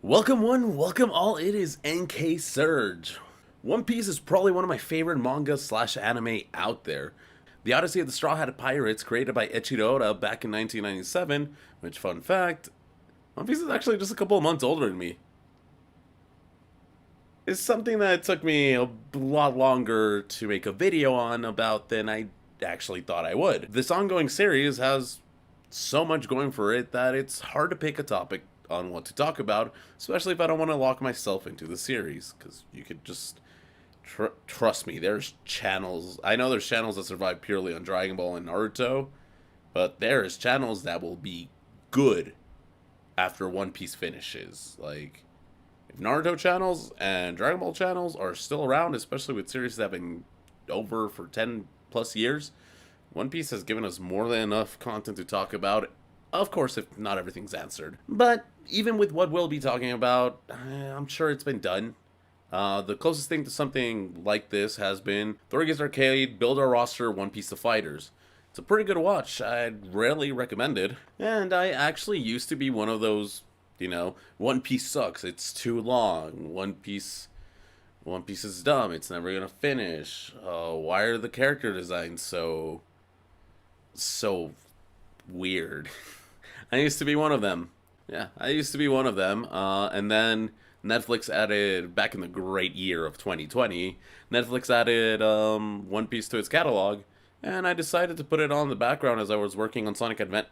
Welcome one, welcome all, it is NK Surge. One Piece is probably one of my favorite manga slash anime out there. The Odyssey of the Straw Hat Pirates, created by Eiichiro Oda back in 1997, which, fun fact, One Piece is actually just a couple of months older than me. It's something that took me a lot longer to make a video on about than I actually thought I would. This ongoing series has so much going for it that it's hard to pick a topic on what to talk about, especially if I don't want to lock myself into the series, because you could just trust me, there's channels. I know there's channels that survive purely on Dragon Ball and Naruto, but there's channels that will be good after One Piece finishes. Like, if Naruto channels and Dragon Ball channels are still around, especially with series that have been over for 10 plus years, One Piece has given us more than enough content to talk about. Of course, if not everything's answered. But even with what we'll be talking about, I'm sure it's been done. The closest thing to something like this has been Thorgy's Arcade, Build Our Roster, One Piece The Fighters. It's a pretty good watch. I'd rarely recommend it. And I actually used to be one of those, One Piece sucks, it's too long, One Piece is dumb, it's never gonna finish. Why are the character designs so weird? I used to be one of them. Yeah, I used to be one of them. And then Netflix added, back in the great year of 2020, Netflix added One Piece to its catalog, and I decided to put it on the background as I was working on Sonic Advent.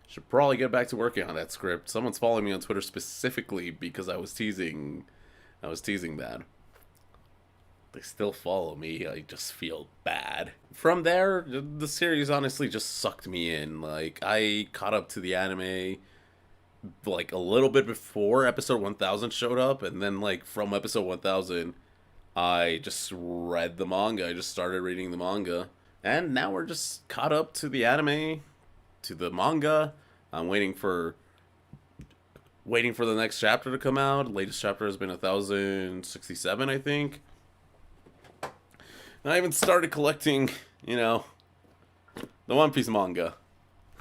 Should probably get back to working on that script. Someone's following me on Twitter specifically because I was teasing that. They still follow me. I just feel bad. From there, the series honestly just sucked me in. Like, I caught up to the anime like a little bit before episode 1000 showed up, and then like from episode 1000 I just read the manga. I just started reading the manga, and now we're just caught up to the anime, to the manga. I'm waiting for the next chapter to come out. The latest chapter has been 1067, I think. And I even started collecting, the One Piece manga.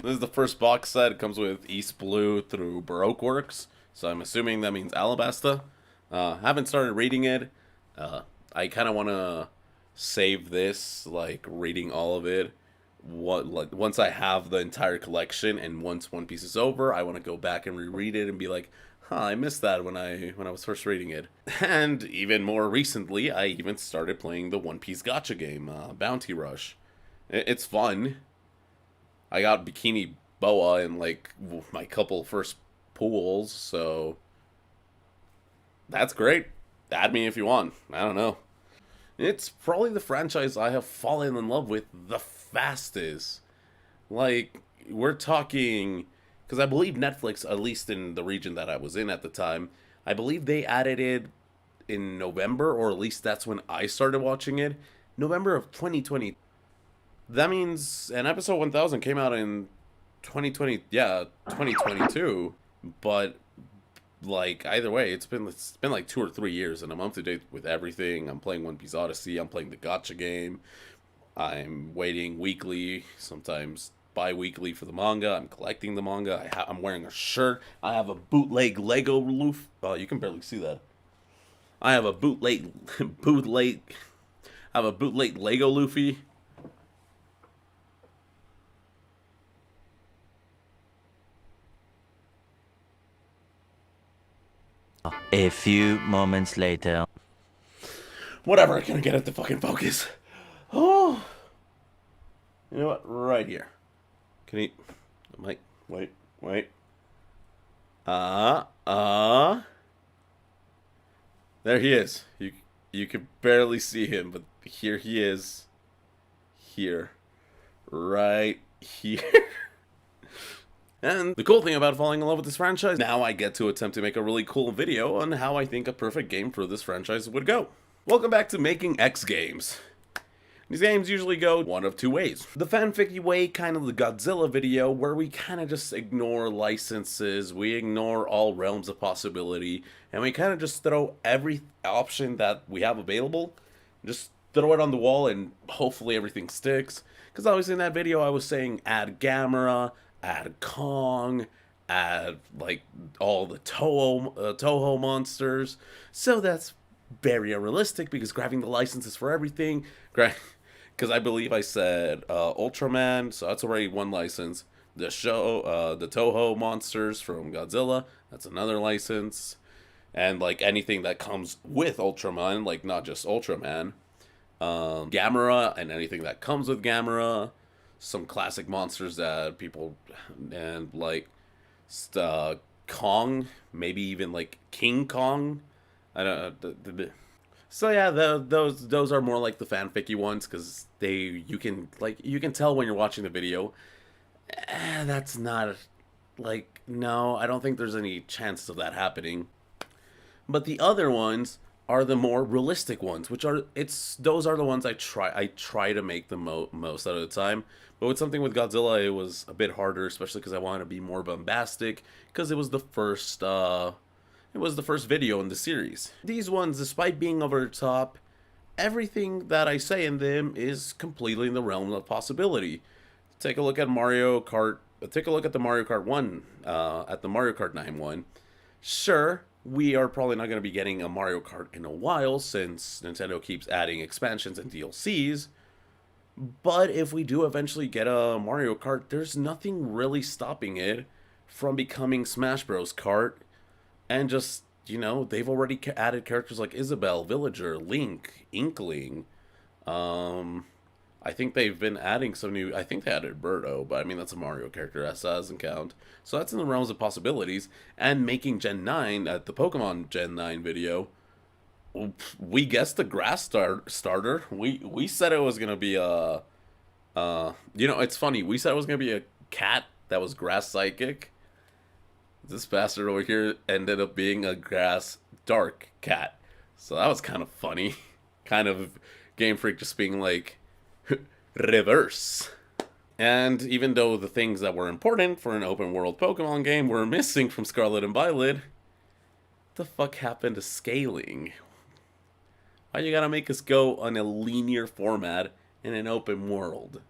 This is the first box set. It comes with East Blue through Baroque Works, so I'm assuming that means Alabasta. Haven't started reading it. I kind of want to save this, like, reading all of it. Once I have the entire collection, and once One Piece is over, I want to go back and reread it and be like, I missed that when I was first reading it. And even more recently, I even started playing the One Piece gacha game, Bounty Rush. It's fun. I got Bikini Boa in like my couple first pools, so that's great. Add me if you want. I don't know. It's probably the franchise I have fallen in love with the fastest. Like, we're talking, because I believe Netflix, at least in the region that I was in at the time, I believe they added it in November, or at least that's when I started watching it. November of 2020. That means an episode 1000 came out in 2020, 2022. But like, either way, it's been like 2 or 3 years, and I'm up to date with everything. I'm playing One Piece Odyssey. I'm playing the gacha game. I'm waiting weekly, sometimes bi-weekly, for the manga. I'm collecting the manga. I'm wearing a shirt. I have a bootleg Lego Luffy. Oh, you can barely see that. I have a bootleg Lego Luffy. A few moments later. Whatever, I can't get it to fucking focus. Oh. You know what? Right here. Can he... Wait. There he is. You can barely see him, but here he is. Here. Right here. And the cool thing about falling in love with this franchise, now I get to attempt to make a really cool video on how I think a perfect game for this franchise would go. Welcome back to Making X Games. These games usually go one of two ways. The fanficky way, kind of the Godzilla video, where we kind of just ignore licenses, we ignore all realms of possibility, and we kind of just throw every option that we have available, just throw it on the wall, and hopefully everything sticks. Because obviously in that video I was saying add Gamera, add Kong, add like all the Toho monsters. So that's very unrealistic because grabbing the licenses for everything, because I believe I said Ultraman, so that's already one license. The Toho monsters from Godzilla, that's another license, and like anything that comes with Ultraman, like not just Ultraman, Gamera, and anything that comes with Gamera, some classic monsters that people and like uh, Kong, maybe even like King Kong. I don't know. So yeah, those are more like the fanficky ones because you can tell when you're watching the video. That's not like no, I don't think there's any chances of that happening. But the other ones are the more realistic ones, which are it's those are the ones I try to make the most out of the time. But with something with Godzilla, it was a bit harder, especially because I wanted to be more bombastic because it was the first video in the series. These ones, despite being over the top, everything that I say in them is completely in the realm of possibility. Take a look at Mario Kart. Take a look at the Mario Kart 1, at the Mario Kart 9 one. Sure, we are probably not going to be getting a Mario Kart in a while since Nintendo keeps adding expansions and DLCs. But if we do eventually get a Mario Kart, there's nothing really stopping it from becoming Smash Bros. Kart. And just, they've already added characters like Isabelle, Villager, Link, Inkling. Um, I think they've been adding some new. I think they added Birdo, but I mean, that's a Mario character. That doesn't count. So that's in the realms of possibilities. And making Gen 9 at the Pokemon Gen 9 video, we guessed the grass starter. We said it was gonna be it's funny. We said it was gonna be a cat that was grass psychic. This bastard over here ended up being a grass dark cat. So that was kind of funny. Kind of Game Freak just being like reverse. And even though the things that were important for an open world Pokemon game were missing from Scarlet and Violet, the fuck happened to scaling? Why you gotta make us go on a linear format in an open world?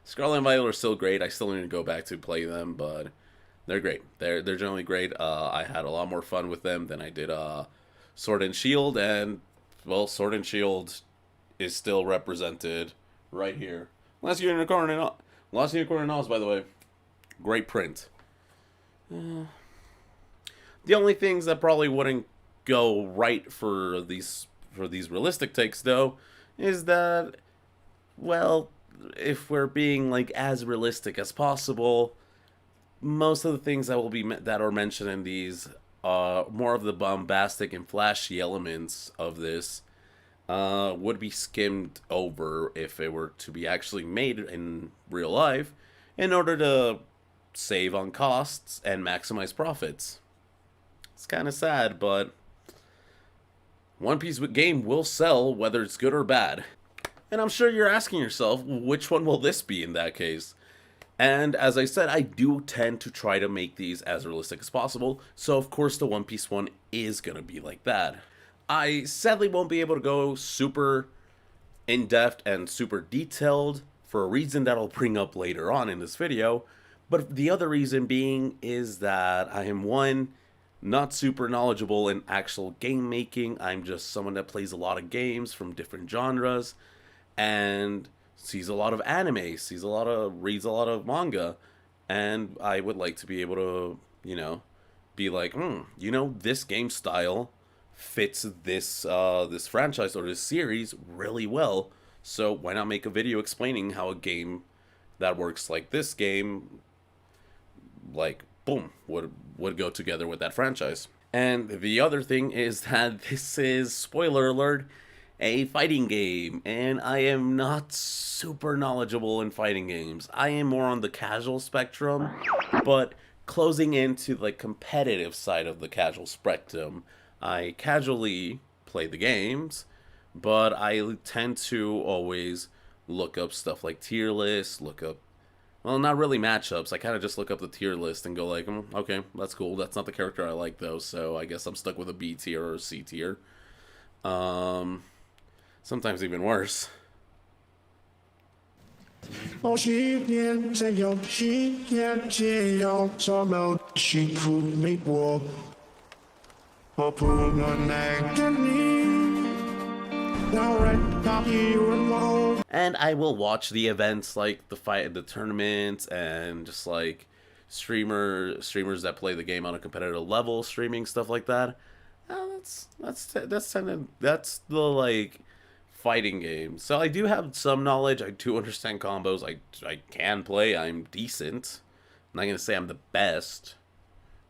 Scarlet and Violet are still great. I still need to go back to play them, but they're great. They're generally great. I had a lot more fun with them than I did Sword and Shield, and well, Sword and Shield is still represented right here. Last Unicorn and Oz, by the way, great print. The only things that probably wouldn't go right for these realistic takes though is that, well, if we're being like as realistic as possible, most of the things that are mentioned in these, more of the bombastic and flashy elements of this, would be skimmed over if it were to be actually made in real life in order to save on costs and maximize profits. It's kind of sad, but One Piece game will sell whether it's good or bad. And I'm sure you're asking yourself, which one will this be in that case? And as I said, I do tend to try to make these as realistic as possible, so of course the One Piece one is going to be like that. I sadly won't be able to go super in-depth and super detailed for a reason that I'll bring up later on in this video, but the other reason being is that I am, one, not super knowledgeable in actual game making. I'm just someone that plays a lot of games from different genres, and sees a lot of anime, reads a lot of manga, and I would like to be able to, be like, this game style fits this franchise or this series really well. So why not make a video explaining how a game that works like this game, like boom, would go together with that franchise. And the other thing is that this is, spoiler alert, a fighting game, and I am not super knowledgeable in fighting games. I am more on the casual spectrum, but closing into the competitive side of the casual spectrum. I casually play the games, but I tend to always look up stuff like tier lists, well, not really matchups. I kind of just look up the tier list and go like, okay, that's cool. That's not the character I like though, so I guess I'm stuck with a B tier or a C tier. Sometimes even worse. 哦，十年才有十年，只有做到幸福美国。我不能那个你，当然到一人梦。And I will watch the events like the tournaments, and just like streamers that play the game on a competitive level, streaming stuff like that. That's the like fighting game. So I do have some knowledge. I do understand combos. I can play. I'm decent. I'm not gonna say I'm the best.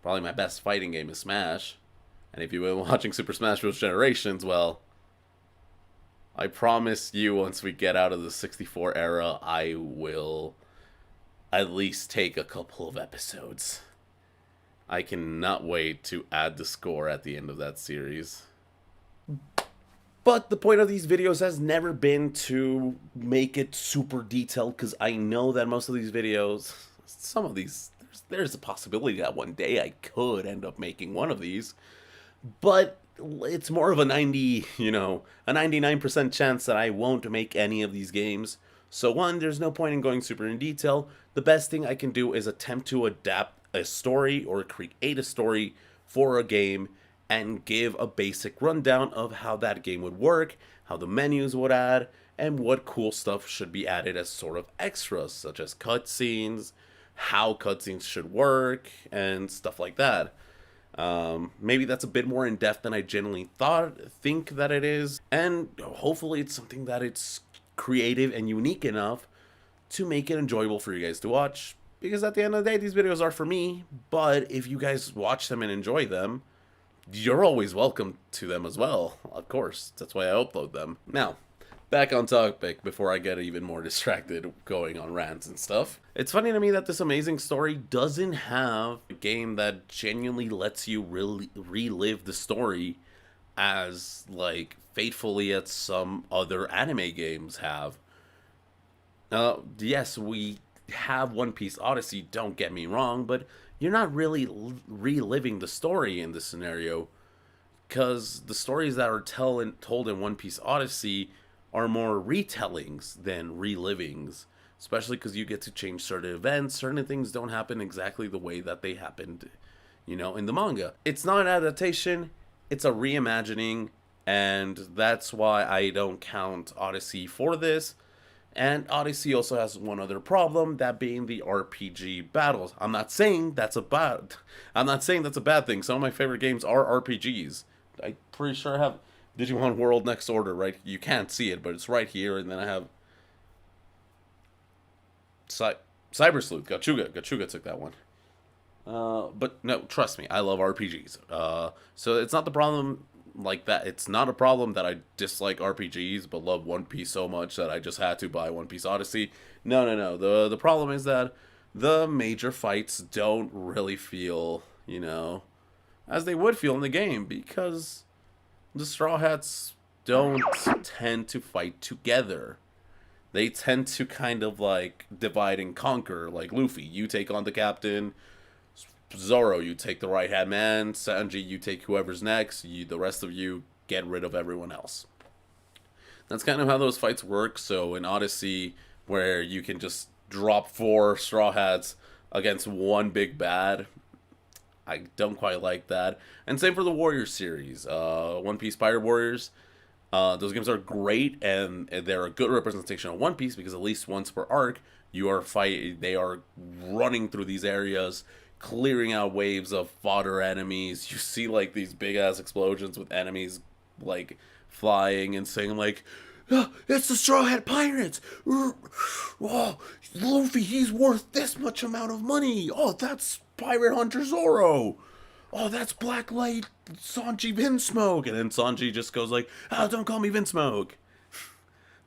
Probably my best fighting game is Smash. And if you've been watching Super Smash Bros. Generations, well, I promise you, once we get out of the 64 era, I will at least take a couple of episodes. I cannot wait to add the score at the end of that series. But the point of these videos has never been to make it super detailed, because I know that most of these videos, some of these, there's a possibility that one day I could end up making one of these. But it's more of a 99% chance that I won't make any of these games. So one, there's no point in going super in detail. The best thing I can do is attempt to adapt a story or create a story for a game and give a basic rundown of how that game would work, how the menus would add, and what cool stuff should be added as sort of extras, such as cutscenes, how cutscenes should work, and stuff like that. Maybe that's a bit more in depth than I generally think that it is, and hopefully it's something that it's creative and unique enough to make it enjoyable for you guys to watch. Because at the end of the day, these videos are for me, but if you guys watch them and enjoy them, you're always welcome to them as well. Of course, that's why I upload them. Now, back on topic before I get even more distracted going on rants and stuff. It's funny to me that this amazing story doesn't have a game that genuinely lets you really relive the story as like faithfully as some other anime games have. Yes, we have One Piece Odyssey, don't get me wrong, but you're not really reliving the story in this scenario, because the stories that are told in One Piece Odyssey are more retellings than relivings, especially because you get to change certain events. Certain things don't happen exactly the way that they happened, in the manga. It's not an adaptation, it's a reimagining, and that's why I don't count Odyssey for this. And Odyssey also has one other problem, that being the RPG battles. I'm not saying that's a bad thing. Some of my favorite games are RPGs. I'm pretty sure I have Digimon World Next Order, right? You can't see it, but it's right here. And then I have Cyber Sleuth. Gachuga took that one. But no, trust me, I love RPGs. So it's not the problem like that. It's not a problem that I dislike RPGs but love One Piece so much that I just had to buy One Piece Odyssey. No. The problem is that the major fights don't really feel, as they would feel in the game, because the Straw Hats don't tend to fight together. They tend to kind of like divide and conquer. Like Luffy, you take on the captain. Zoro, you take the right hand man. Sanji, you take whoever's next. The rest of you get rid of everyone else. That's kind of how those fights work. So in Odyssey, where you can just drop 4 Straw Hats against one big bad, I don't quite like that. And same for the Warrior series. One Piece Pirate Warriors. Those games are great, and they're a good representation of One Piece, because at least once per arc, they are running through these areas, clearing out waves of fodder enemies. You see like these big ass explosions with enemies like flying and saying like, "Ah, it's the Straw Hat Pirates! Oh, Luffy, he's worth this much amount of money! Oh, that's Pirate Hunter Zoro! Oh, that's Blacklight Sanji Vinsmoke!" And then Sanji just goes like, "Oh, don't call me Vinsmoke!"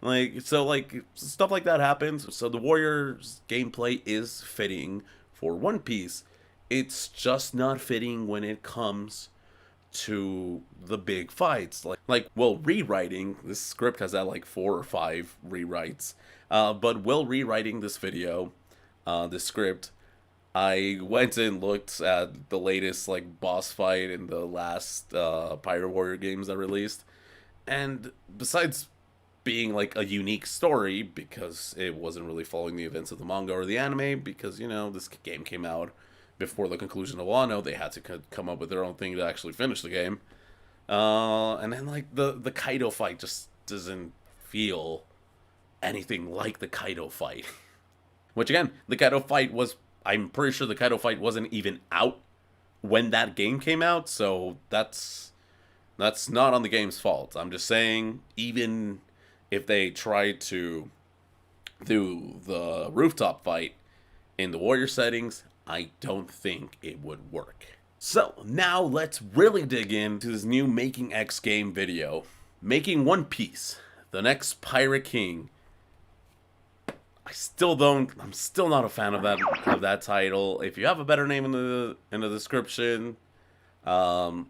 Like, stuff like that happens. So the Warriors gameplay is fitting for One Piece. It's just not fitting when it comes to the big fights. Rewriting, this script has had like 4 or 5 rewrites. But while rewriting this video, this script, I went and looked at the latest like boss fight in the last Pirate Warrior games that released. And besides being like a unique story because it wasn't really following the events of the manga or the anime, because, you know, this game came out before the conclusion of Wano. They had to come up with their own thing to actually finish the game. And then like the Kaido fight just doesn't feel anything like the Kaido fight. Which again, the Kaido fight was, I'm pretty sure the Kaido fight wasn't even out when that game came out, so that's not on the game's fault. I'm just saying, even if they tried to do the rooftop fight in the warrior settings, I don't think it would work. So now let's really dig into this new Making X game video. Making One Piece, the next Pirate King. I'm still not a fan of that title. If you have a better name in the description, if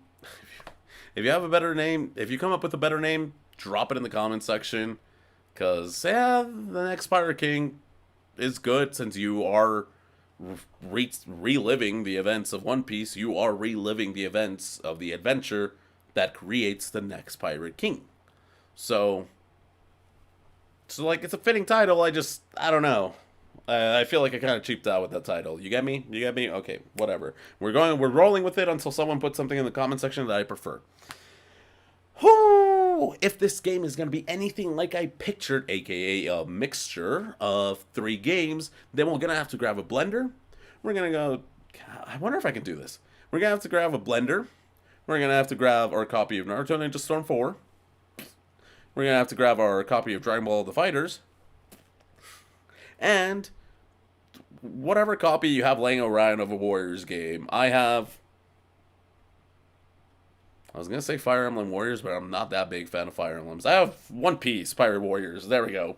you have a better name, if you come up with a better name, drop it in the comment section. Cause yeah, the next Pirate King is good, since you are reliving the events of One Piece. You are reliving the events of the adventure that creates the next Pirate King. So like, it's a fitting title. I don't know. I feel like I kind of cheaped out with that title. You get me? Okay, whatever. We're rolling with it until someone puts something in the comment section that I prefer. Whoo! If this game is going to be anything like I pictured, aka a mixture of 3 games, then we're going to have to grab a blender. We're going to go... I wonder if I can do this. We're going to have to grab a blender. We're going to have to grab our copy of Naruto Ninja Storm 4. We're going to have to grab our copy of Dragon Ball The Fighters. And whatever copy you have laying around of a Warriors game. I was going to say Fire Emblem Warriors, but I'm not that big fan of Fire Emblems. I have One Piece Pirate Warriors. There we go.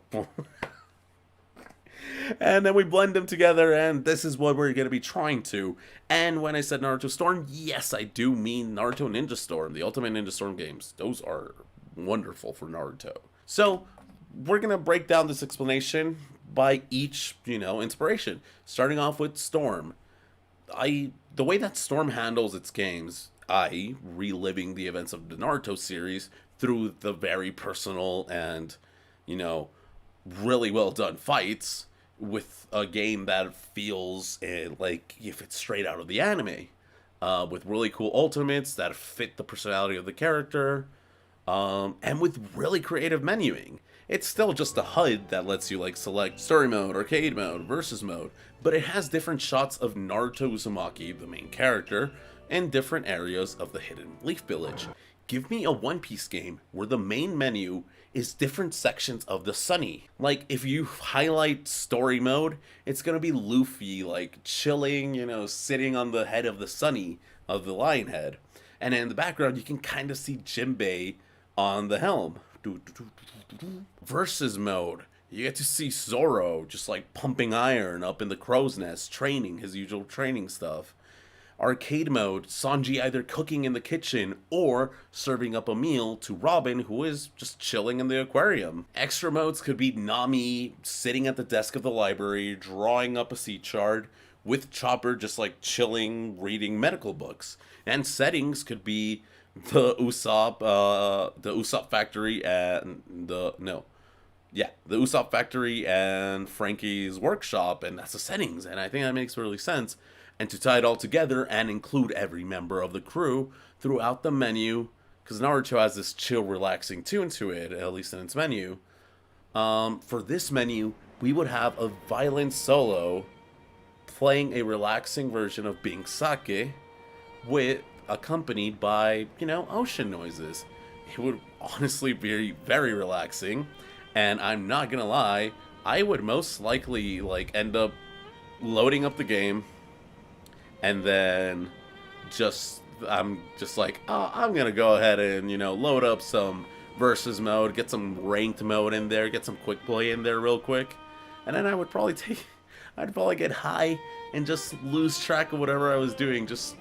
And then we blend them together, and this is what we're going to be trying to. And when I said Naruto Storm, yes, I do mean Naruto Ninja Storm, the Ultimate Ninja Storm games. Those are wonderful for Naruto. So we're going to break down this explanation by each, inspiration. Starting off with Storm. The way that Storm handles its games, reliving the events of the Naruto series through the very personal and, really well done fights with a game that feels like if it's straight out of the anime, with really cool ultimates that fit the personality of the character, and with really creative menuing. It's still just a HUD that lets you select story mode, arcade mode, versus mode, but it has different shots of Naruto Uzumaki, the main character, in different areas of the Hidden Leaf Village. Give me a One Piece game where the main menu is different sections of the Sunny. Like, if you highlight story mode, it's gonna be Luffy, chilling, sitting on the head of the Sunny, of the lion head. And in the background, you can kind of see Jinbei on the helm. Versus mode, you get to see Zoro just pumping iron up in the crow's nest, training his usual training stuff. Arcade mode, Sanji either cooking in the kitchen or serving up a meal to Robin, who is just chilling in the aquarium. Extra modes could be Nami sitting at the desk of the library, drawing up a sea chart, with Chopper just chilling, reading medical books. And settings could be the Usopp factory and the Usopp factory and Frankie's workshop, and that's the settings, and I think that makes really sense. And to tie it all together and include every member of the crew throughout the menu, because Naruto has this chill, relaxing tune to it, at least in its menu. For this menu, we would have a violin solo playing a relaxing version of Being Sake, accompanied by, ocean noises. It would honestly be very relaxing, and I'm not gonna lie, I would most likely end up loading up the game, and then I'm gonna go ahead and load up some versus mode, get some ranked mode in there, get some quick play in there real quick, and then I'd probably get high and just lose track of whatever I was doing, just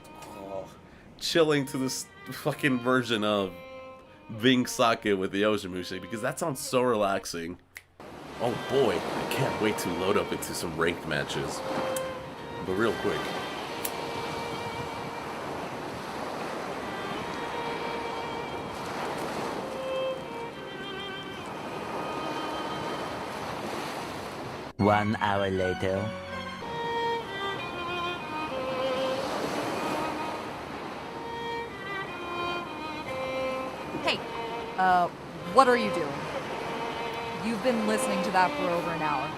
chilling to this fucking version of Being Sake with the ocean music, because that sounds so relaxing. Oh boy, I can't wait to load up into some ranked matches. But real quick, 1 hour later. Hey, what are you doing? You've been listening to that for over an hour.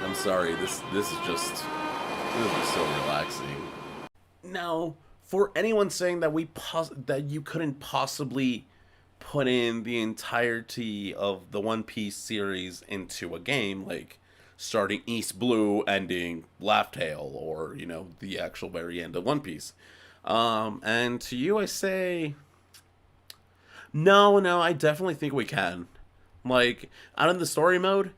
I'm sorry. This is just so relaxing. Now, for anyone saying that that you couldn't possibly put in the entirety of the One Piece series into a game, like starting East Blue, ending Laugh Tale, or the actual very end of One Piece. And to you, I say, no, I definitely think we can. Like, out in the story mode,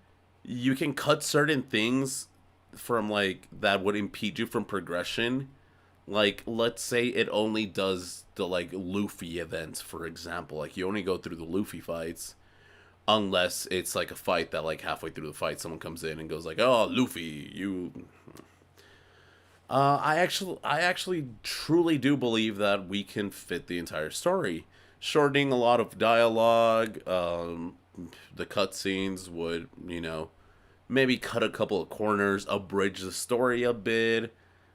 you can cut certain things from like that would impede you from progression. Like, let's say it only does the like Luffy events, for example. Like, you only go through the Luffy fights unless it's like a fight that like halfway through the fight someone comes in and goes like, "Oh, Luffy, you." I actually truly do believe that we can fit the entire story, shortening a lot of dialogue. The cutscenes would, maybe cut a couple of corners, abridge the story a bit.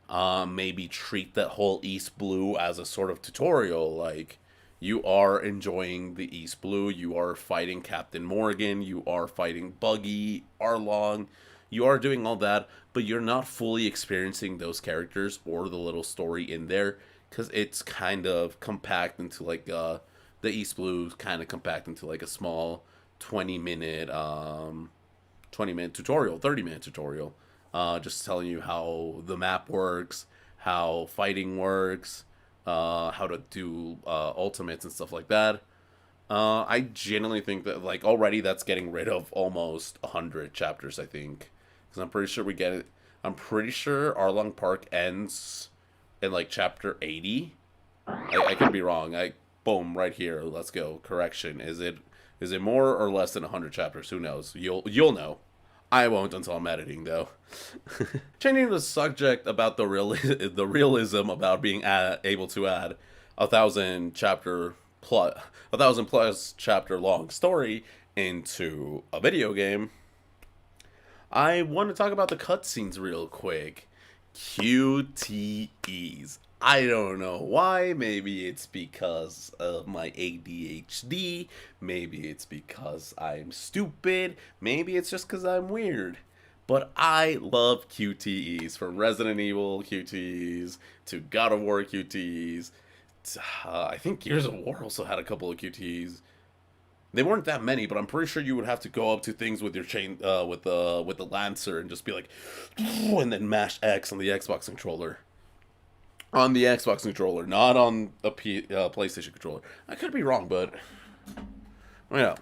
Maybe treat that whole East Blue as a sort of tutorial. Like, you are enjoying the East Blue, you are fighting Captain Morgan, you are fighting Buggy, Arlong, you are doing all that, but you're not fully experiencing those characters or the little story in there because it's kind of compact into like the East Blue kind of compact into like a small 20-minute tutorial, 30-minute tutorial, just telling you how the map works, how fighting works, how to do ultimates and stuff like that. I genuinely think that like already that's getting rid of almost 100 chapters. I think because I'm pretty sure we get it. I'm pretty sure Arlong Park ends in like chapter 80. I could be wrong. Boom, right here. Let's go. Correction. Is it more or less than 100 chapters? Who knows? You'll know. I won't until I'm editing, though. Changing the subject about the realism about being able to add 1,000 plus chapter long story into a video game. I want to talk about the cutscenes real quick. QTEs. I don't know why. Maybe it's because of my ADHD. Maybe it's because I'm stupid. Maybe it's just because I'm weird. But I love QTEs. From Resident Evil QTEs to God of War QTEs. I think Gears of War also had a couple of QTEs. They weren't that many, but I'm pretty sure you would have to go up to things with your chain, with the Lancer, and just be like, and then mash X on the Xbox controller. On the Xbox controller, not on a PlayStation controller. I could be wrong, but yeah.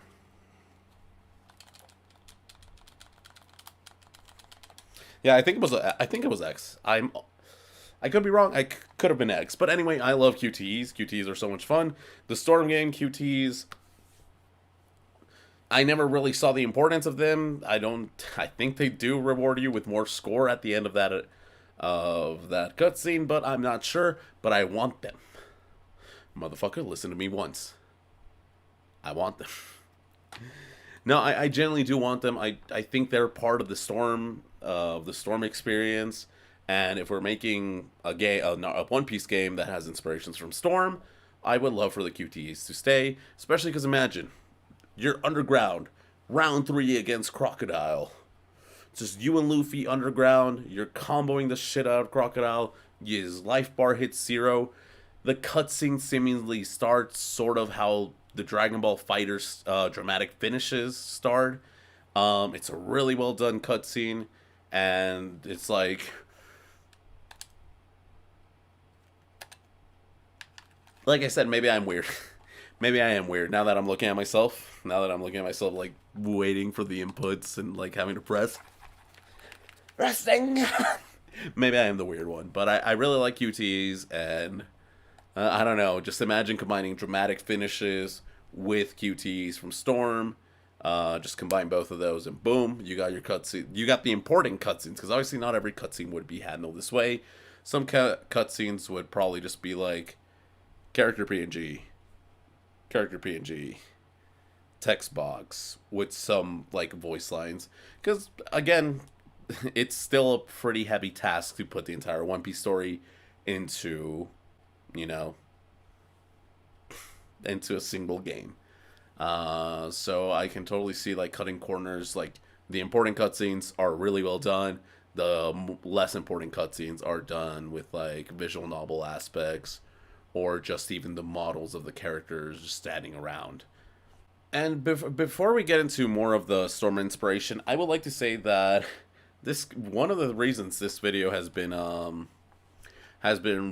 Yeah, I think it was X. I could be wrong. I could have been X, but anyway, I love QTEs. QTEs are so much fun. The Storm game QTEs, I never really saw the importance of them. I think they do reward you with more score at the end of that cutscene, but I'm not sure. But I want them. Motherfucker, listen to me once. I want them. No, I genuinely do want them. I think they're part of the storm experience. And if we're making a One Piece game that has inspirations from Storm, I would love for the QTEs to stay. Especially because imagine, you're underground, round 3 against Crocodile. It's just you and Luffy underground. You're comboing the shit out of Crocodile. His life bar hits 0. The cutscene seemingly starts sort of how the Dragon Ball Fighters dramatic finishes start. It's a really well done cutscene, and it's like I said, maybe I'm weird. Maybe I am weird now that I'm looking at myself. Now that I'm looking at myself, like waiting for the inputs and like having to press. Resting. Maybe I am the weird one, but I really like QTEs, and I don't know. Just imagine combining dramatic finishes with QTEs from Storm. Just combine both of those, and boom, you got your cutscene. You got the important cutscenes, because obviously not every cutscene would be handled this way. Some cutscenes would probably just be like character PNG, text box with some like voice lines. Because again, it's still a pretty heavy task to put the entire One Piece story into, you know, into a single game. So I can totally see like cutting corners. Like the important cutscenes are really well done. The less important cutscenes are done with like visual novel aspects, or just even the models of the characters just standing around. And before we get into more of the Storm inspiration, I would like to say that this one of the reasons this video has been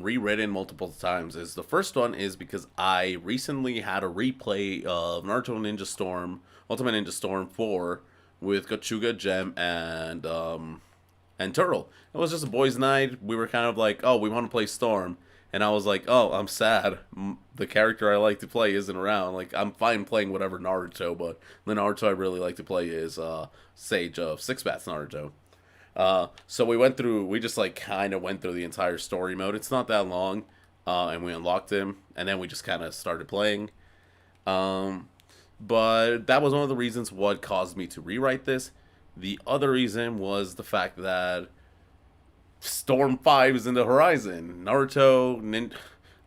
rewritten multiple times is the first one is because I recently had a replay of Naruto Ninja Storm, Ultimate Ninja Storm 4 with Gachuga, Gem, and Turtle. It was just a boys' night. We were kind of like, oh, we want to play Storm. And I was like, oh, I'm sad. The character I like to play isn't around. Like, I'm fine playing whatever Naruto, but the Naruto I really like to play is Sage of Six Bats Naruto. So we just like kind of went through the entire story mode. It's not that long, and we unlocked him, and then we just kind of started playing. But that was one of the reasons what caused me to rewrite this. The other reason was the fact that Storm 5 is in the horizon. Naruto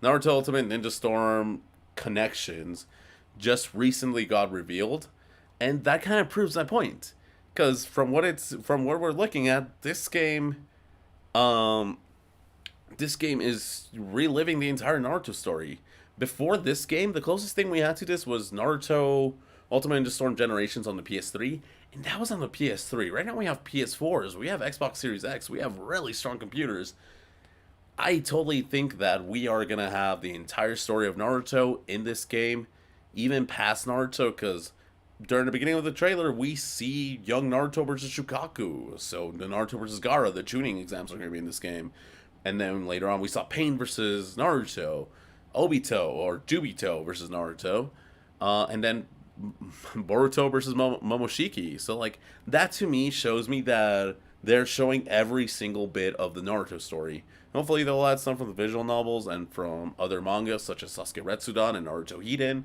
Ultimate Ninja Storm Connections just recently got revealed, and that kind of proves my point. Because from what we're looking at, this game is reliving the entire Naruto story. Before this game, the closest thing we had to this was Naruto Ultimate Ninja Storm Generations on the PS3, and that was on the PS3. Right now we have PS4s, we have Xbox Series X, we have really strong computers. I totally think that we are going to have the entire story of Naruto in this game, even past Naruto, because during the beginning of the trailer, we see young Naruto versus Shukaku. So the Naruto versus Gaara, the tuning exams are going to be in this game. And then later on, we saw Pain versus Naruto, Obito or Jubito versus Naruto, and then Boruto versus Momoshiki. So like that to me shows me that they're showing every single bit of the Naruto story. Hopefully they'll add some from the visual novels and from other manga such as Sasuke Retsudan and Naruto Hiden.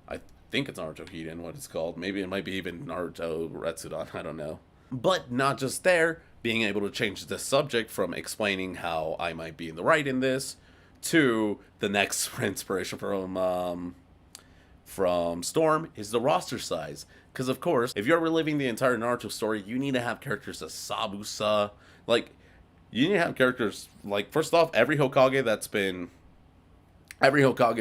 I think it's Naruto Hiden, what it's called. Maybe it might be even Naruto Retsudan, I don't know. But not just there, being able to change the subject from explaining how I might be in the right in this to the next inspiration from Storm is the roster size. Because of course, if you're reliving the entire Naruto story, you need to have characters as Sabusa. Like, you need to have characters, like, first off, every Hokage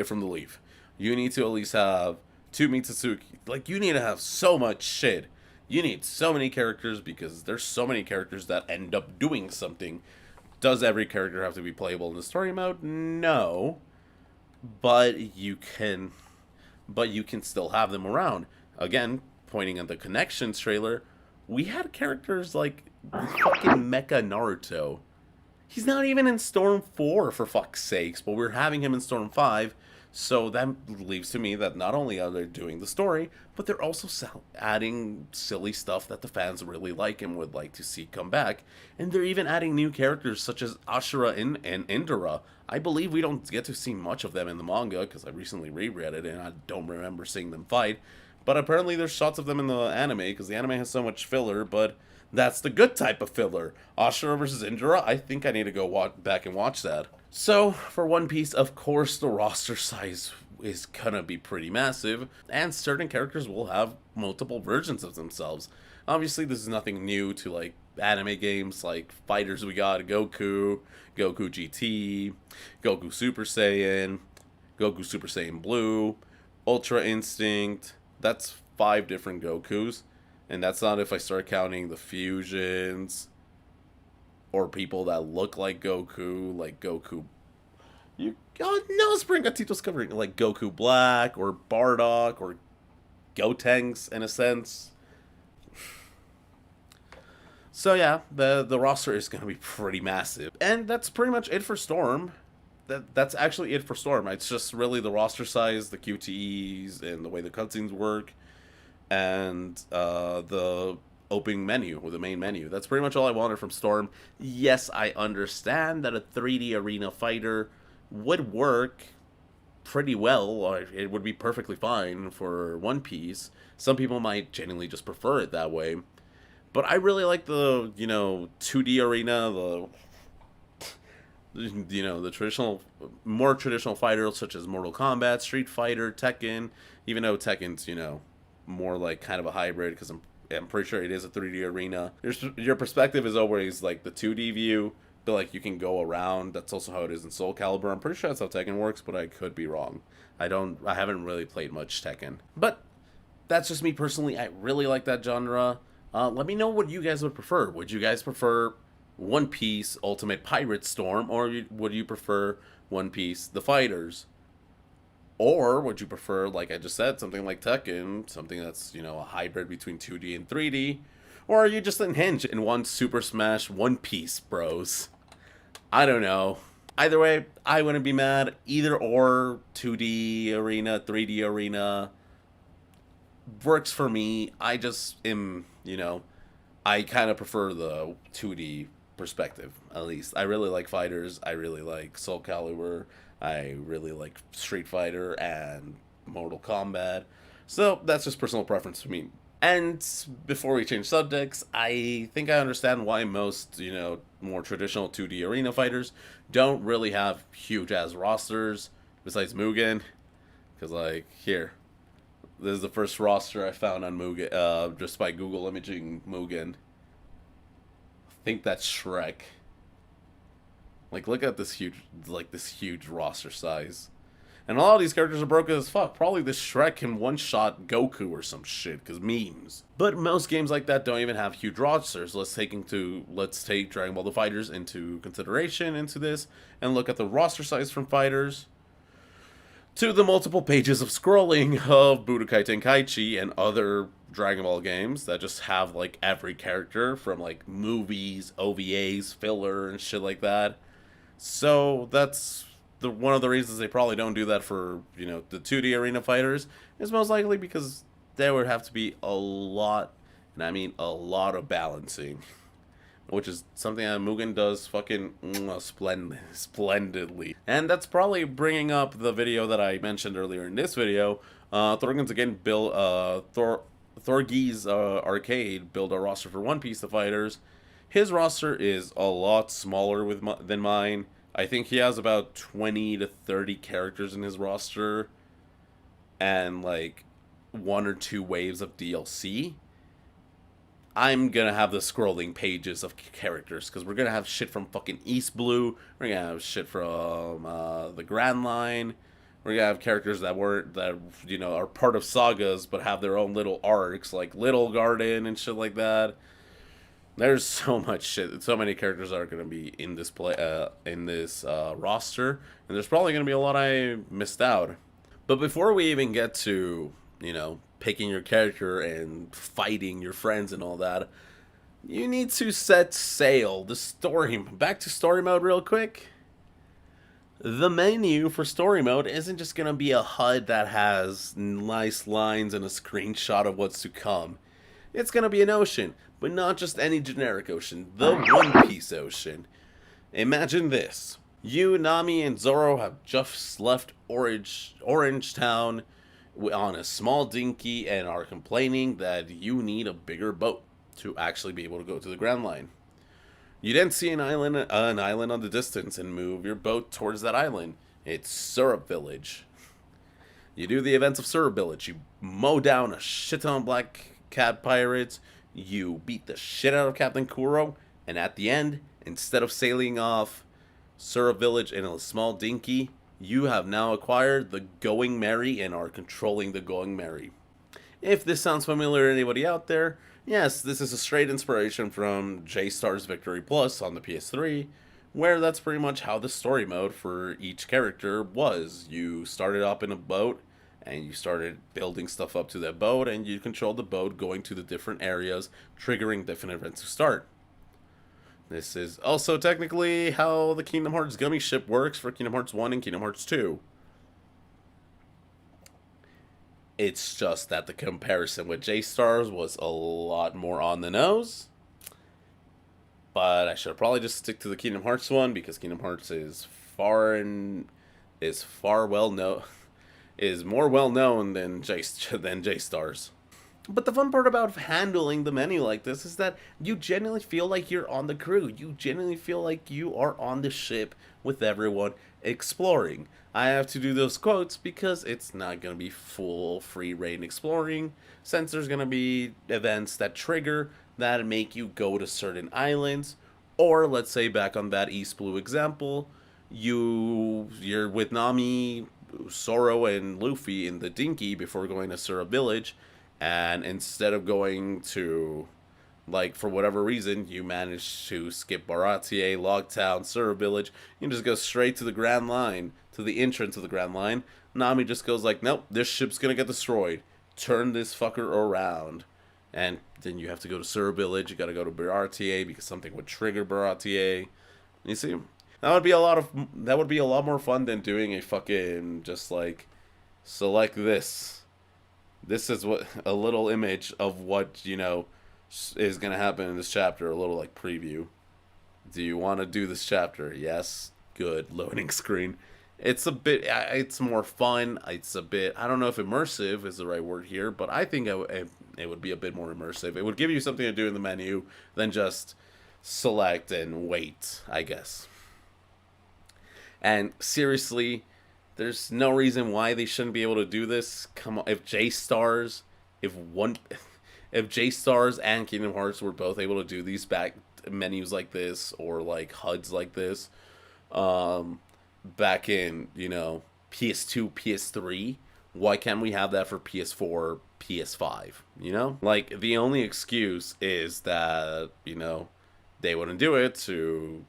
from the Leaf. You need to at least have 2 Mitsutsuki. Like, you need to have so much shit. You need so many characters because there's so many characters that end up doing something. Does every character have to be playable in the story mode? No. But you can still have them around. Again, pointing at the Connections trailer, we had characters like fucking Mecha Naruto. He's not even in Storm 4, for fuck's sakes, but we're having him in Storm 5. So that leaves to me that not only are they doing the story, but they're also adding silly stuff that the fans really like and would like to see come back. And they're even adding new characters such as Ashura and Indra. I believe we don't get to see much of them in the manga because I recently reread it and I don't remember seeing them fight. But apparently there's shots of them in the anime because the anime has so much filler, but that's the good type of filler. Ashura versus Indra, I think I need to go back and watch that. So, for One Piece, of course, the roster size is gonna be pretty massive, and certain characters will have multiple versions of themselves. Obviously, this is nothing new to, like, anime games, like Fighters we got Goku, Goku GT, Goku Super Saiyan, Goku Super Saiyan Blue, Ultra Instinct. That's 5 different Gokus, and that's not if I start counting the fusions or people that look like Goku. No, Spring Gatito's covering like Goku Black or Bardock or Gotenks in a sense. So yeah, the roster is going to be pretty massive, and that's pretty much it for Storm. That's actually it for Storm. It's just really the roster size, the QTEs, and the way the cutscenes work, and the opening menu or the main menu. That's pretty much all I wanted from Storm. Yes, I understand that a 3D arena fighter would work pretty well, or it would be perfectly fine for One Piece. Some people might genuinely just prefer it that way. But I really like the, 2D arena, the traditional, more traditional fighters such as Mortal Kombat, Street Fighter, Tekken, even though Tekken's, more like kind of a hybrid because I'm pretty sure it is a 3D arena. Your perspective is always like the 2D view, but like you can go around. That's also how it is in Soul Calibur. I'm pretty sure that's how Tekken works, but I could be wrong. I haven't really played much Tekken. But that's just me personally. I really like that genre. Let me know what you guys would prefer. Would you guys prefer One Piece Ultimate Pirate Storm, or would you prefer One Piece The Fighters? Or would you prefer, like I just said, something like Tekken, something that's, a hybrid between 2D and 3D? Or are you just unhinged and want Super Smash One Piece, bros? I don't know. Either way, I wouldn't be mad. Either or, 2D arena, 3D arena, works for me. I just am, I kind of prefer the 2D perspective, at least. I really like fighters. I really like Soul Calibur. I really like Street Fighter and Mortal Kombat. So that's just personal preference for me. And before we change subjects, I think I understand why most, more traditional 2D arena fighters don't really have huge ass rosters, besides Mugen. Because, like, here. This is the first roster I found on Mugen, just by Google imaging Mugen. I think that's Shrek. Like, look at this huge roster size. And a lot of these characters are broken as fuck. Probably this Shrek can one-shot Goku or some shit, because memes. But most games like that don't even have huge rosters. Let's take Dragon Ball The Fighters into consideration into this, and look at the roster size from fighters, to the multiple pages of scrolling of Budokai Tenkaichi and other Dragon Ball games that just have, like, every character from, like, movies, OVAs, filler, and shit like that. So that's one of the reasons they probably don't do that for, the 2D arena fighters, is most likely because there would have to be a lot, and I mean a lot of balancing, which is something that Mugen does fucking splendidly. And that's probably bringing up the video that I mentioned earlier in this video. Thorgun's again build Thorgy's Arcade build a roster for One Piece The Fighters. His roster is a lot smaller than mine. I think he has about 20 to 30 characters in his roster, and like 1 or 2 waves of DLC. I'm gonna have the scrolling pages of characters, because we're gonna have shit from fucking East Blue. We're gonna have shit from the Grand Line. We're gonna have characters that are part of sagas but have their own little arcs, like Little Garden and shit like that. There's so much shit. So many characters are gonna be in this roster, and there's probably gonna be a lot I missed out. But before we even get to picking your character and fighting your friends and all that, you need to set sail. Back to story mode real quick. The menu for story mode isn't just going to be a HUD that has nice lines and a screenshot of what's to come. It's going to be an ocean, but not just any generic ocean, the One Piece ocean. Imagine this. You, Nami, and Zoro have just left Orange Town on a small dinghy and are complaining that you need a bigger boat to actually be able to go to the Grand Line. You then see an island on the distance and move your boat towards that island. It's Syrup Village. You do the events of Syrup Village. You mow down a shit ton of black cat pirates. You beat the shit out of Captain Kuro. And at the end, instead of sailing off Syrup Village in a small dinghy, you have now acquired the Going Merry and are controlling the Going Merry. If this sounds familiar to anybody out there, yes, this is a straight inspiration from J-Star's Victory Plus on the PS3, where that's pretty much how the story mode for each character was. You started up in a boat, and you started building stuff up to that boat, and you controlled the boat going to the different areas, triggering different events to start. This is also technically how the Kingdom Hearts Gummy Ship works for Kingdom Hearts 1 and Kingdom Hearts 2. It's just that the comparison with J-Stars was a lot more on the nose. But I should probably just stick to the Kingdom Hearts one, because Kingdom Hearts is more well known than J-Stars. But the fun part about handling the menu like this is that you genuinely feel like you're on the crew. You genuinely feel like you are on the ship with everyone exploring. I have to do those quotes because it's not going to be full free reign exploring, since there's going to be events that trigger that make you go to certain islands. Or let's say back on that East Blue example, you're with Nami, Zoro, and Luffy in the Dinky before going to Sura Village, and instead of going to, like, for whatever reason, you manage to skip Baratie, Logtown, Sura Village, you just go straight to the Grand Line, to the entrance of the Grand Line. Nami just goes like, nope, this ship's gonna get destroyed. Turn this fucker around. And then you have to go to Sura Village, you gotta go to Baratie because something would trigger Baratie. You see? That would be a lot more fun than doing a fucking, just like, select this. This is what a little image of what, is going to happen in this chapter, a little like preview. Do you want to do this chapter? Yes. Good. Loading screen. It's more fun. It's a bit, I don't know if immersive is the right word here, but I think it would be a bit more immersive. It would give you something to do in the menu than just select and wait, I guess. And seriously, there's no reason why they shouldn't be able to do this. Come on, if J-Stars and Kingdom Hearts were both able to do these back menus like this, or like HUDs like this, back in, PS2, PS3, why can't we have that for PS4, PS5? Like, the only excuse is that, they wouldn't do it to,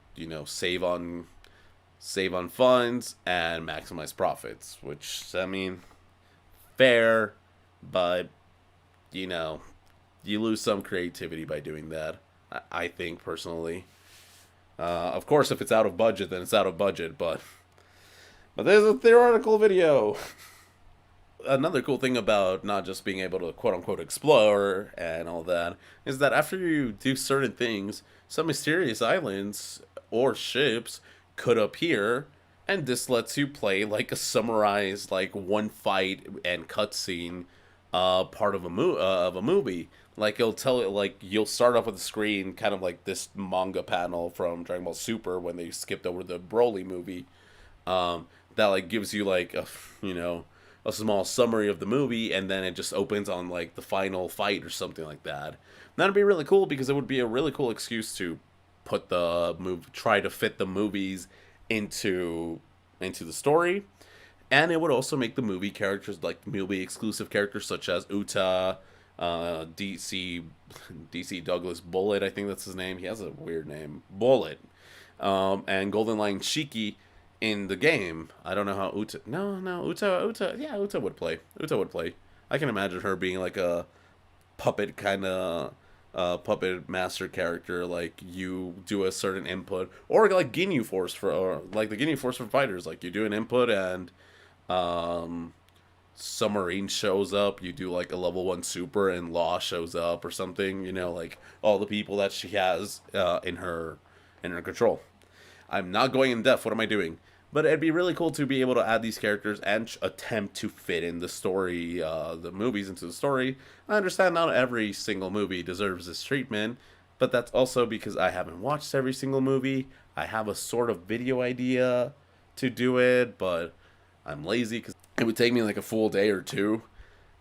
save on funds and maximize profits, which, I mean, fair, but, you lose some creativity by doing that, I think, personally. Of course, if it's out of budget, then it's out of budget, but there's a theoretical video. Another cool thing about not just being able to quote-unquote explore and all that is that after you do certain things, some mysterious islands or ships could appear, and this lets you play like a summarized, like, one fight and cutscene part of a movie. Like, it'll tell it, like, you'll start off with a screen kind of like this manga panel from Dragon Ball Super when they skipped over the Broly movie, that like gives you like a small summary of the movie, and then it just opens on like the final fight or something like that. And that'd be really cool because it would be a really cool excuse to try to fit the movies into the story, and it would also make the movie characters, like movie exclusive characters such as Uta, DC Douglas Bullet, I think that's his name. He has a weird name, Bullet, and Golden Lion Shiki in the game. I don't know how Uta. Uta would play. I can imagine her being like a puppet kind of. Puppet master character, like you do a certain input, or like Ginyu Force like the Ginyu Force for fighters, like you do an input and Submarine shows up, you do like a level 1 super and Law shows up or something, like all the people that she has in her control. I'm not going in depth, what am I doing? But it'd be really cool to be able to add these characters and attempt to fit in the story, the movies into the story. I understand not every single movie deserves this treatment, but that's also because I haven't watched every single movie. I have a sort of video idea to do it, but I'm lazy because it would take me like a full day or two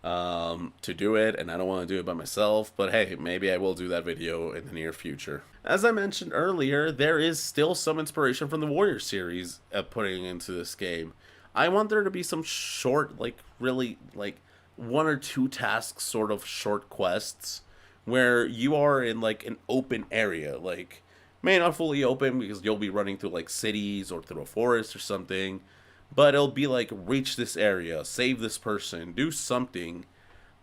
to do it, and I don't want to do it by myself. But hey, maybe I will do that video in the near future. As I mentioned earlier, there is still some inspiration from the Warrior series putting into this game. I want there to be some short, like really like 1 or 2 tasks, sort of short quests, where you are in like an open area, like may not fully open because you'll be running through like cities or through a forest or something, but it'll be like, reach this area, save this person, do something,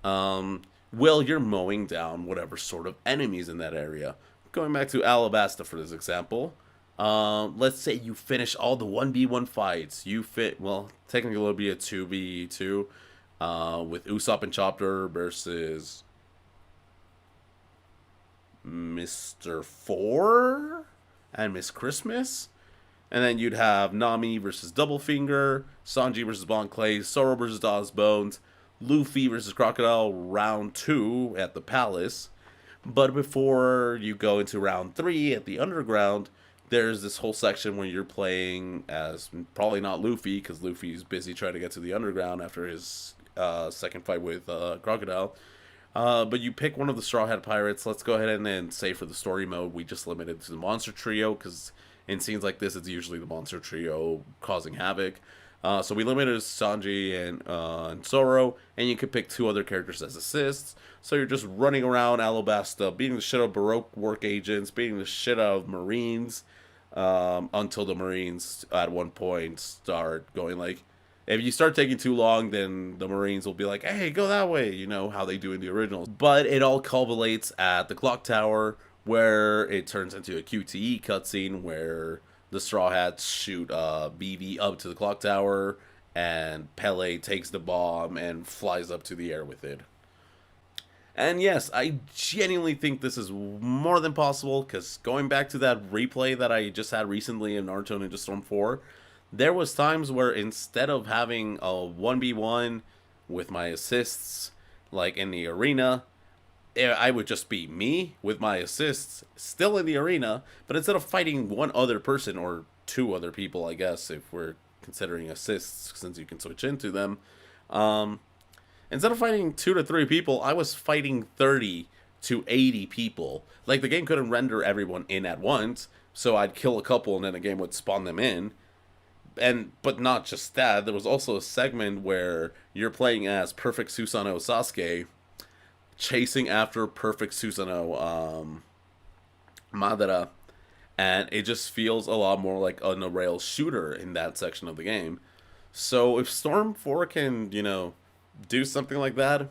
while you're mowing down whatever sort of enemies in that area. Going back to Alabasta for this example, let's say you finish all the 1v1 fights. Technically it'll be a 2v2, with Usopp and Chopper versus Mr. Four and Miss Christmas. And then you'd have Nami versus Doublefinger, Sanji versus Bon Clay, Zoro versus Dawes Bones, Luffy versus Crocodile round 2 at the palace. But before you go into round 3 at the underground, there's this whole section where you're playing as probably not Luffy, because Luffy's busy trying to get to the underground after his second fight with Crocodile. But you pick one of the Straw Hat Pirates. Let's go ahead and say for the story mode, we just limited to the Monster Trio, because in scenes like this, it's usually the Monster Trio causing havoc. So we limited Sanji and Zoro, and you could pick 2 other characters as assists. So you're just running around Alabasta, beating the shit out of Baroque work agents, beating the shit out of Marines, until the Marines at one point start going like, if you start taking too long, then the Marines will be like, hey, go that way, you know, how they do in the originals. But it all culminates at the clock tower, where it turns into a QTE cutscene where the Straw Hats shoot BB up to the clock tower, and Pele takes the bomb and flies up to the air with it. And yes, I genuinely think this is more than possible, because going back to that replay that I just had recently in Naruto Ninja Storm 4, there was times where instead of having a 1v1 with my assists, like in the arena, I would just be me with my assists still in the arena, but instead of fighting one other person, or 2 other people, I guess, if we're considering assists, since you can switch into them, instead of fighting 2 to 3 people, I was fighting 30 to 80 people. Like, the game couldn't render everyone in at once, so I'd kill a couple and then the game would spawn them in. But not just that, there was also a segment where you're playing as Perfect Susanoo Sasuke, chasing after Perfect Susanoo Madara, and it just feels a lot more like an rail shooter in that section of the game. So if Storm 4 can, you know, do something like that,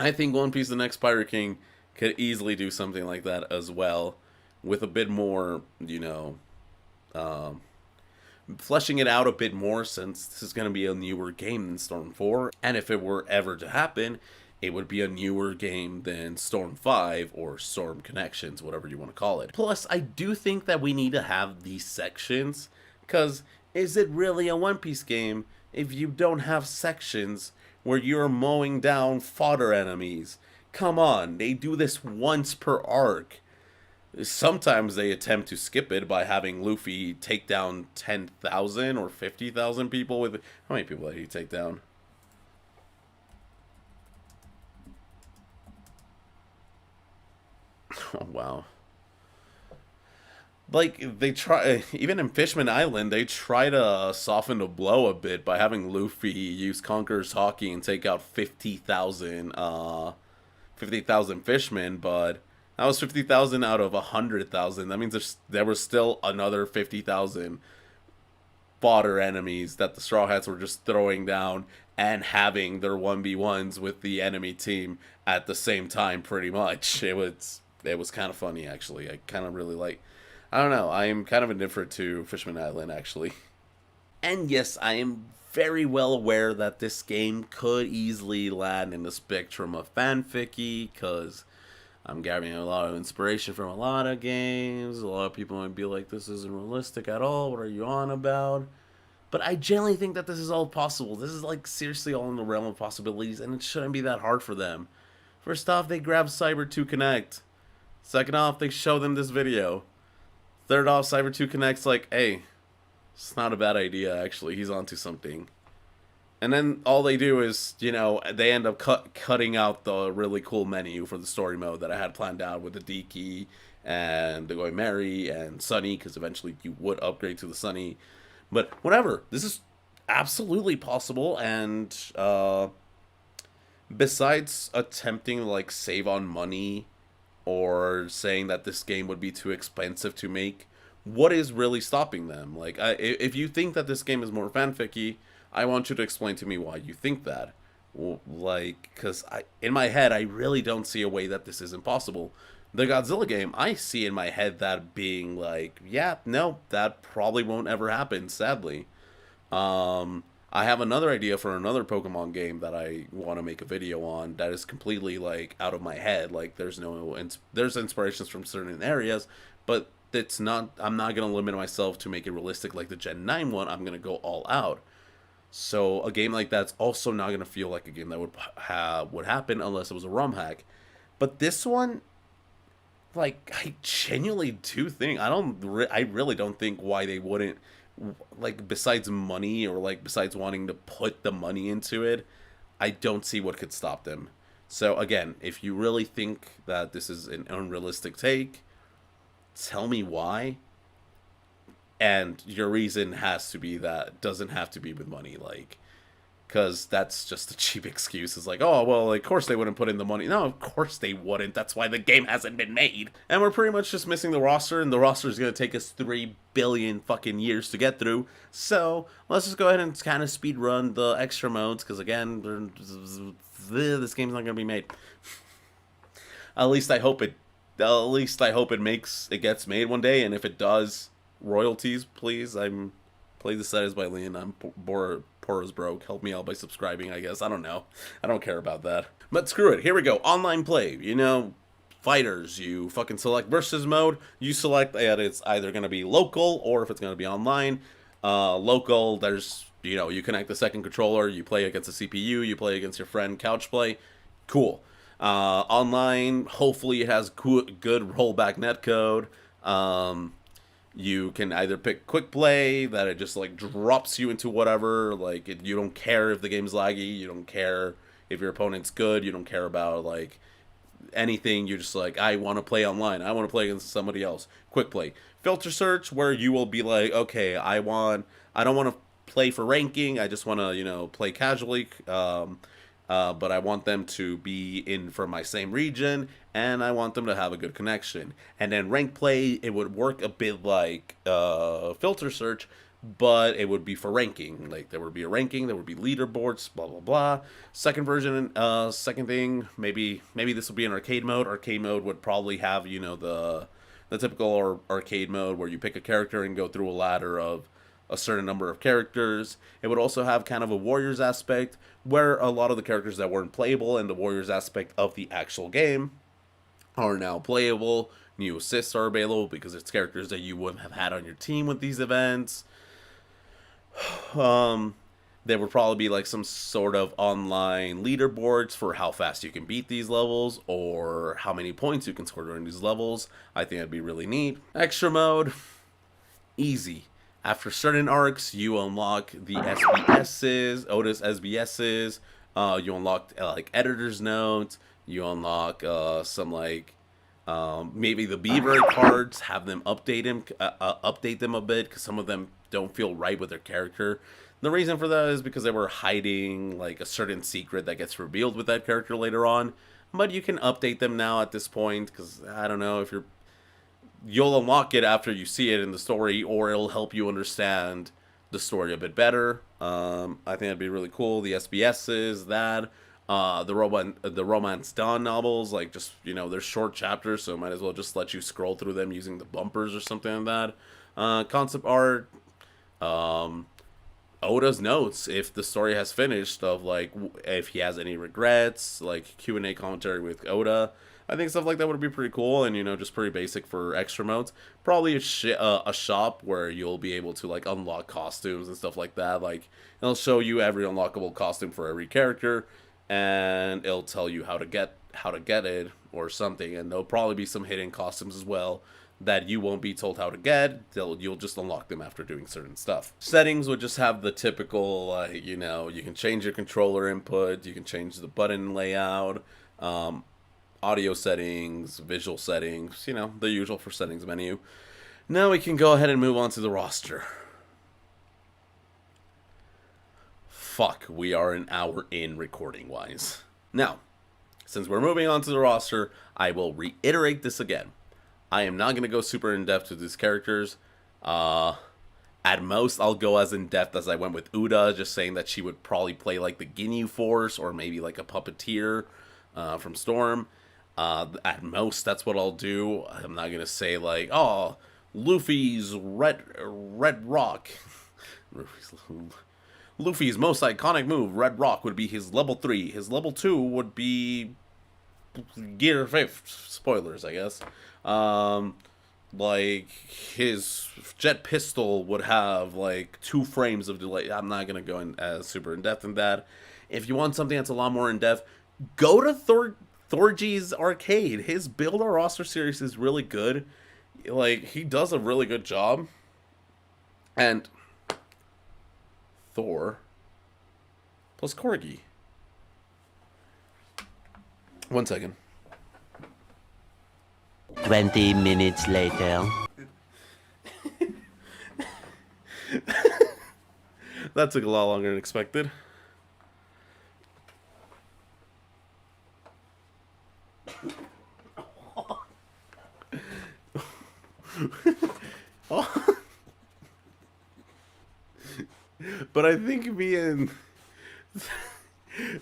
I think One Piece The Next Pirate King could easily do something like that as well, with a bit more, you know, fleshing it out a bit more, since this is going to be a newer game than Storm 4, and if it were ever to happen, it would be a newer game than Storm 5 or Storm Connections, whatever you want to call it. Plus, I do think that we need to have these sections, because is it really a One Piece game if you don't have sections where you're mowing down fodder enemies? Come on, they do this once per arc. Sometimes they attempt to skip it by having Luffy take down 10,000 or 50,000 people with... How many people did he take down? Oh, wow. Like, they try... Even in Fishman Island, they try to soften the blow a bit by having Luffy use Conqueror's Haki and take out 50,000 fishmen, but... That was 50,000 out of 100,000. That means there was still another 50,000 fodder enemies that the Straw Hats were just throwing down and having their 1v1s with the enemy team at the same time, pretty much. It was kind of funny, actually. I kind of really like... I don't know. I am kind of indifferent to Fishman Island, actually. And yes, I am very well aware that this game could easily land in the spectrum of fanficky, because... I'm gathering a lot of inspiration from a lot of games. A lot of people might be like, this isn't realistic at all. What are you on about? But I genuinely think that this is all possible. This is, like, seriously all in the realm of possibilities, and it shouldn't be that hard for them. First off, they grab Cyber 2 Connect. Second off, they show them this video. Third off, Cyber 2 Connect's like, hey, it's not a bad idea, actually. He's onto something. And then all they do is, you know, they end up cutting out the really cool menu for the story mode that I had planned out with the D key and the Going Merry and Sunny, because eventually you would upgrade to the Sunny. But whatever, this is absolutely possible, and besides attempting like save on money or saying that this game would be too expensive to make, what is really stopping them? Like, if you think that this game is more fanficky, I want you to explain to me why you think that. Like, because in my head, I really don't see a way that this is impossible. The Godzilla game, I see in my head that being like, yeah, no, that probably won't ever happen, sadly. I have another idea for another Pokemon game that I want to make a video on that is completely, like, out of my head. Like, there's inspirations from certain areas, but I'm not going to limit myself to make it realistic like the Gen 9 one. I'm going to go all out. So a game like that's also not gonna feel like a game that would happen unless it was a ROM hack. But this one, like, I genuinely do think I really don't think why they wouldn't, like, besides money, or like besides wanting to put the money into it, I don't see what could stop them. So again, if you really think that this is an unrealistic take, tell me why. And your reason has to be that doesn't have to be with money, like, because that's just a cheap excuse. It's like, oh, well, of course they wouldn't put in the money. No, of course they wouldn't. That's why the game hasn't been made. And we're pretty much just missing the roster, and the roster is going to take us 3 billion fucking years to get through. So let's just go ahead and kind of speed run the extra modes, because again, this game's not going to be made. At least I hope it. At least I hope it gets made one day, and if it does, royalties, please. I'm Play the Set is by Leon. I'm poor as broke. Help me out by subscribing, I guess. I don't know. I don't care about that. But screw it. Here we go. Online play. You know, fighters. You fucking select versus mode. You select that it's either going to be local or if it's going to be online. Local, there's, you know, you connect the second controller. You play against the CPU. You play against your friend. Couch play. Cool. Online, hopefully it has good rollback netcode. You can either pick quick play, that it just like drops you into whatever, like you don't care if the game's laggy, you don't care if your opponent's good, you don't care about like anything. You're just like, I want to play online, I want to play against somebody else. Quick play. Filter search, where you will be like, okay, I don't want to play for ranking, I just want to, you know, play casually, but I want them to be in from my same region, and I want them to have a good connection. And then rank play, it would work a bit like filter search, but it would be for ranking. Like, there would be a ranking, there would be leaderboards, blah blah blah. Second version, second thing, maybe this will be an arcade mode. Arcade mode would probably have, you know, the typical arcade mode where you pick a character and go through a ladder of a certain number of characters. It would also have kind of a Warriors aspect, where a lot of the characters that weren't playable in the Warriors aspect of the actual game are now playable. New assists are available because it's characters that you wouldn't have had on your team with these events. There would probably be like some sort of online leaderboards for how fast you can beat these levels or how many points you can score during these levels. I think that'd be really neat. Extra mode, easy. After certain arcs, you unlock the SBSs, Oda's SBSs. You unlock like editor's notes. You unlock some like maybe the Beaver cards. Have them update them a bit, because some of them don't feel right with their character. The reason for that is because they were hiding like a certain secret that gets revealed with that character later on. But you can update them now at this point, because I don't know if you'll unlock it after you see it in the story, or it'll help you understand the story a bit better. I think that'd be really cool. The SBSs, the Romance Dawn novels, like, just, you know, they're short chapters, so might as well just let you scroll through them using the bumpers or something like that. Concept art, Oda's notes, if the story has finished, of like if he has any regrets, like Q&A commentary with Oda. I think stuff like that would be pretty cool, and, you know, just pretty basic for extra modes. Probably a shop where you'll be able to like unlock costumes and stuff like that. Like, it'll show you every unlockable costume for every character, and it'll tell you how to get it or something. And there'll probably be some hidden costumes as well that you won't be told how to get. You'll just unlock them after doing certain stuff. Settings would just have the typical, you know, you can change your controller input, you can change the button layout, audio settings, visual settings, you know, the usual for settings menu. Now we can go ahead and move on to the roster. Fuck, we are an hour in recording-wise. Now, since we're moving on to the roster, I will reiterate this again. I am not going to go super in-depth with these characters. At most, I'll go as in-depth as I went with Uda, just saying that she would probably play like the Ginyu Force, or maybe like a puppeteer from Storm. At most, that's what I'll do. I'm not gonna say like, oh, Luffy's Red Rock. Luffy's most iconic move, Red Rock, would be his level 3. His level 2 would be Gear 5. Spoilers, I guess. like his jet pistol would have like 2 frames of delay. I'm not gonna go in as super in depth in that. If you want something that's a lot more in depth, go to Thorgy's Arcade. His Build a Roster series is really good. Like, he does a really good job. And Thor plus Corgi. 1 second. 20 minutes later. That took a lot longer than expected. But I think me and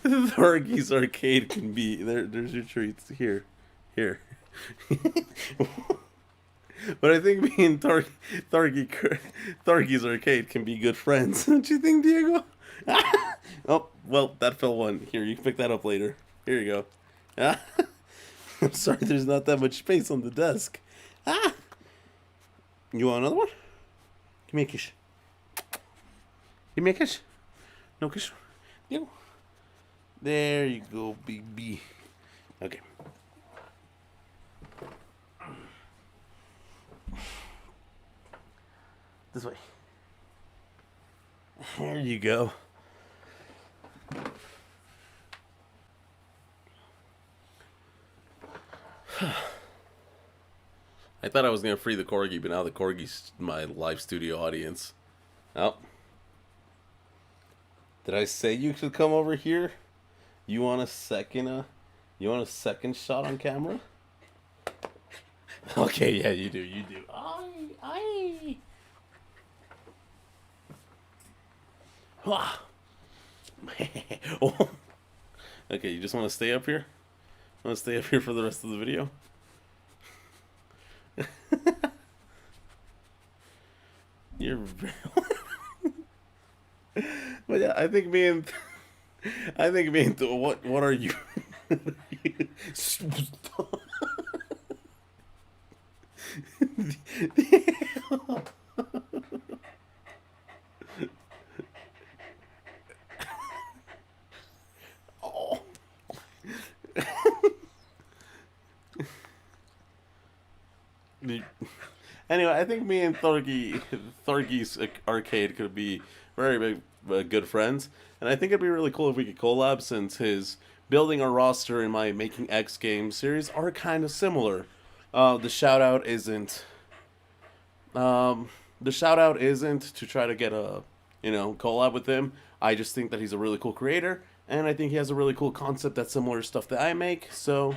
Thorgy's Arcade can be there's your treats here. But I think me and Thorgy's Arcade can be good friends. Don't you think, Diego? Oh, well, that fell one. Here, you can pick that up later. Here you go. I'm sorry, there's not that much space on the desk. You want another one? Give me a kiss. Give me a kiss. No kiss. There you go, baby. Okay. This way. There you go. I thought I was going to free the Corgi, but now the Corgi's my live studio audience. Oh. Did I say you should come over here? You want a second shot on camera? Okay, yeah, you do. Aye. Oh. Okay, you just want to stay up here? Want to stay up here for the rest of the video? You're but yeah, I think me and what are you? Oh. Anyway, I think me and Thorgy's Arcade could be very good friends, and I think it'd be really cool if we could collab, since his building a roster and my Making X Games series are kind of similar. The shout out isn't to try to get a collab with him. I just think that he's a really cool creator, and I think he has a really cool concept that's similar to stuff that I make. So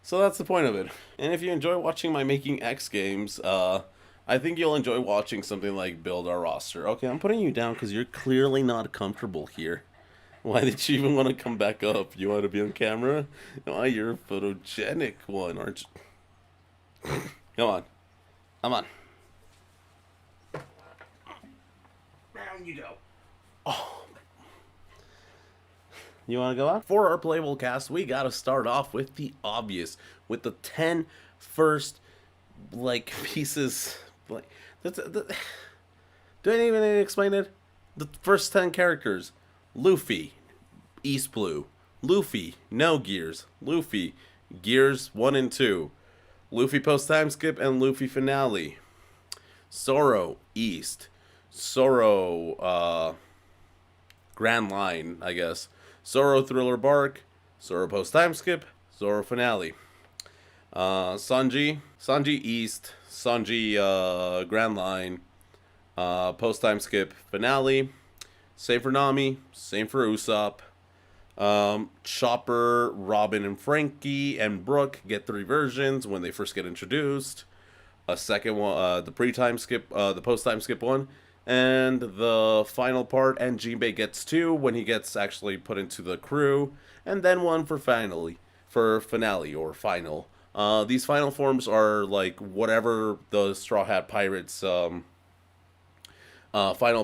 that's the point of it. And if you enjoy watching my Making X Games, I think you'll enjoy watching something like Build Our Roster. Okay, I'm putting you down because you're clearly not comfortable here. Why did you even want to come back up? You want to be on camera? Why, you're a photogenic one, aren't you? Come on. Come on. Down you go. Oh. You want to go out? For our playable cast, we got to start off with the obvious. With the 10 first, pieces. Do I even need to explain it? The first 10 characters. Luffy, East Blue. Luffy, no gears. Luffy, gears 1 and 2. Luffy post time skip and Luffy finale. Zoro, East. Zoro, Grand Line, I guess. Zoro Thriller Bark. Zoro post time skip. Zoro finale. Sanji East. Sanji, Grand Line. Post time skip finale. Same for Nami. Same for Usopp. Chopper, Robin, and Frankie and Brooke get 3 versions when they first get introduced. A second one, the pre-time skip, the post-time skip one, and the final part. And Jinbei gets 2 when he gets actually put into the crew, and then one for finale or final. These final forms are like whatever the Straw Hat Pirates final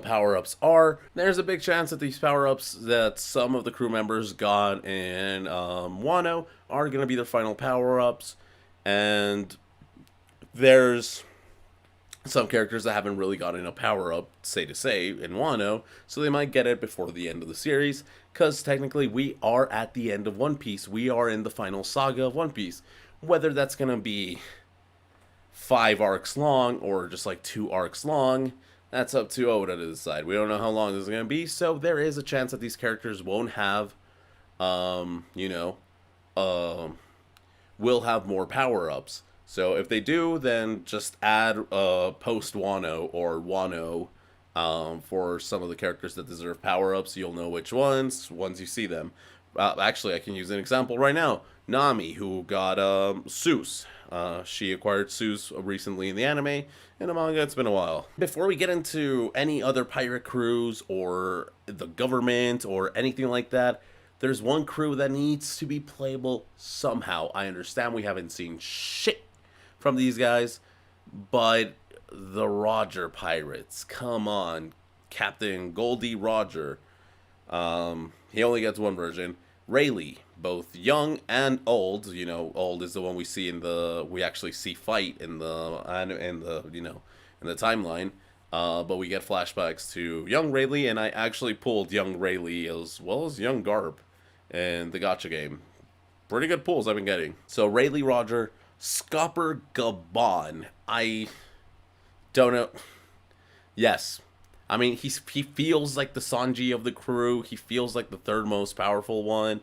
power-ups are. There's a big chance that these power-ups that some of the crew members got in Wano are going to be their final power-ups. And there's some characters that haven't really gotten a power-up, say to say, in Wano, so they might get it before the end of the series, because technically we are at the end of One Piece. We are in the final saga of One Piece. Whether that's going to be 5 arcs long or just like 2 arcs long, that's up to Oda to decide. We don't know how long this is going to be, so there is a chance that these characters won't have, will have more power-ups. So if they do, then just add post Wano or Wano for some of the characters that deserve power-ups. You'll know which ones once you see them. Actually, I can use an example right now. Nami, who got Seuss. She acquired Seuss recently in the anime. In the manga, it's been a while. Before we get into any other pirate crews or the government or anything like that, there's one crew that needs to be playable somehow. I understand we haven't seen shit from these guys, but the Roger Pirates, come on, Captain Goldie Roger. He only gets one version. Rayleigh, both young and old. You know, old is the one we see we actually see fight in the timeline. But we get flashbacks to young Rayleigh, and I actually pulled young Rayleigh as well as young Garp in the gacha game. Pretty good pulls I've been getting. So Rayleigh Roger, Scopper Gabon. I don't know. Yes. I mean, he feels like the Sanji of the crew. He feels like the third most powerful one.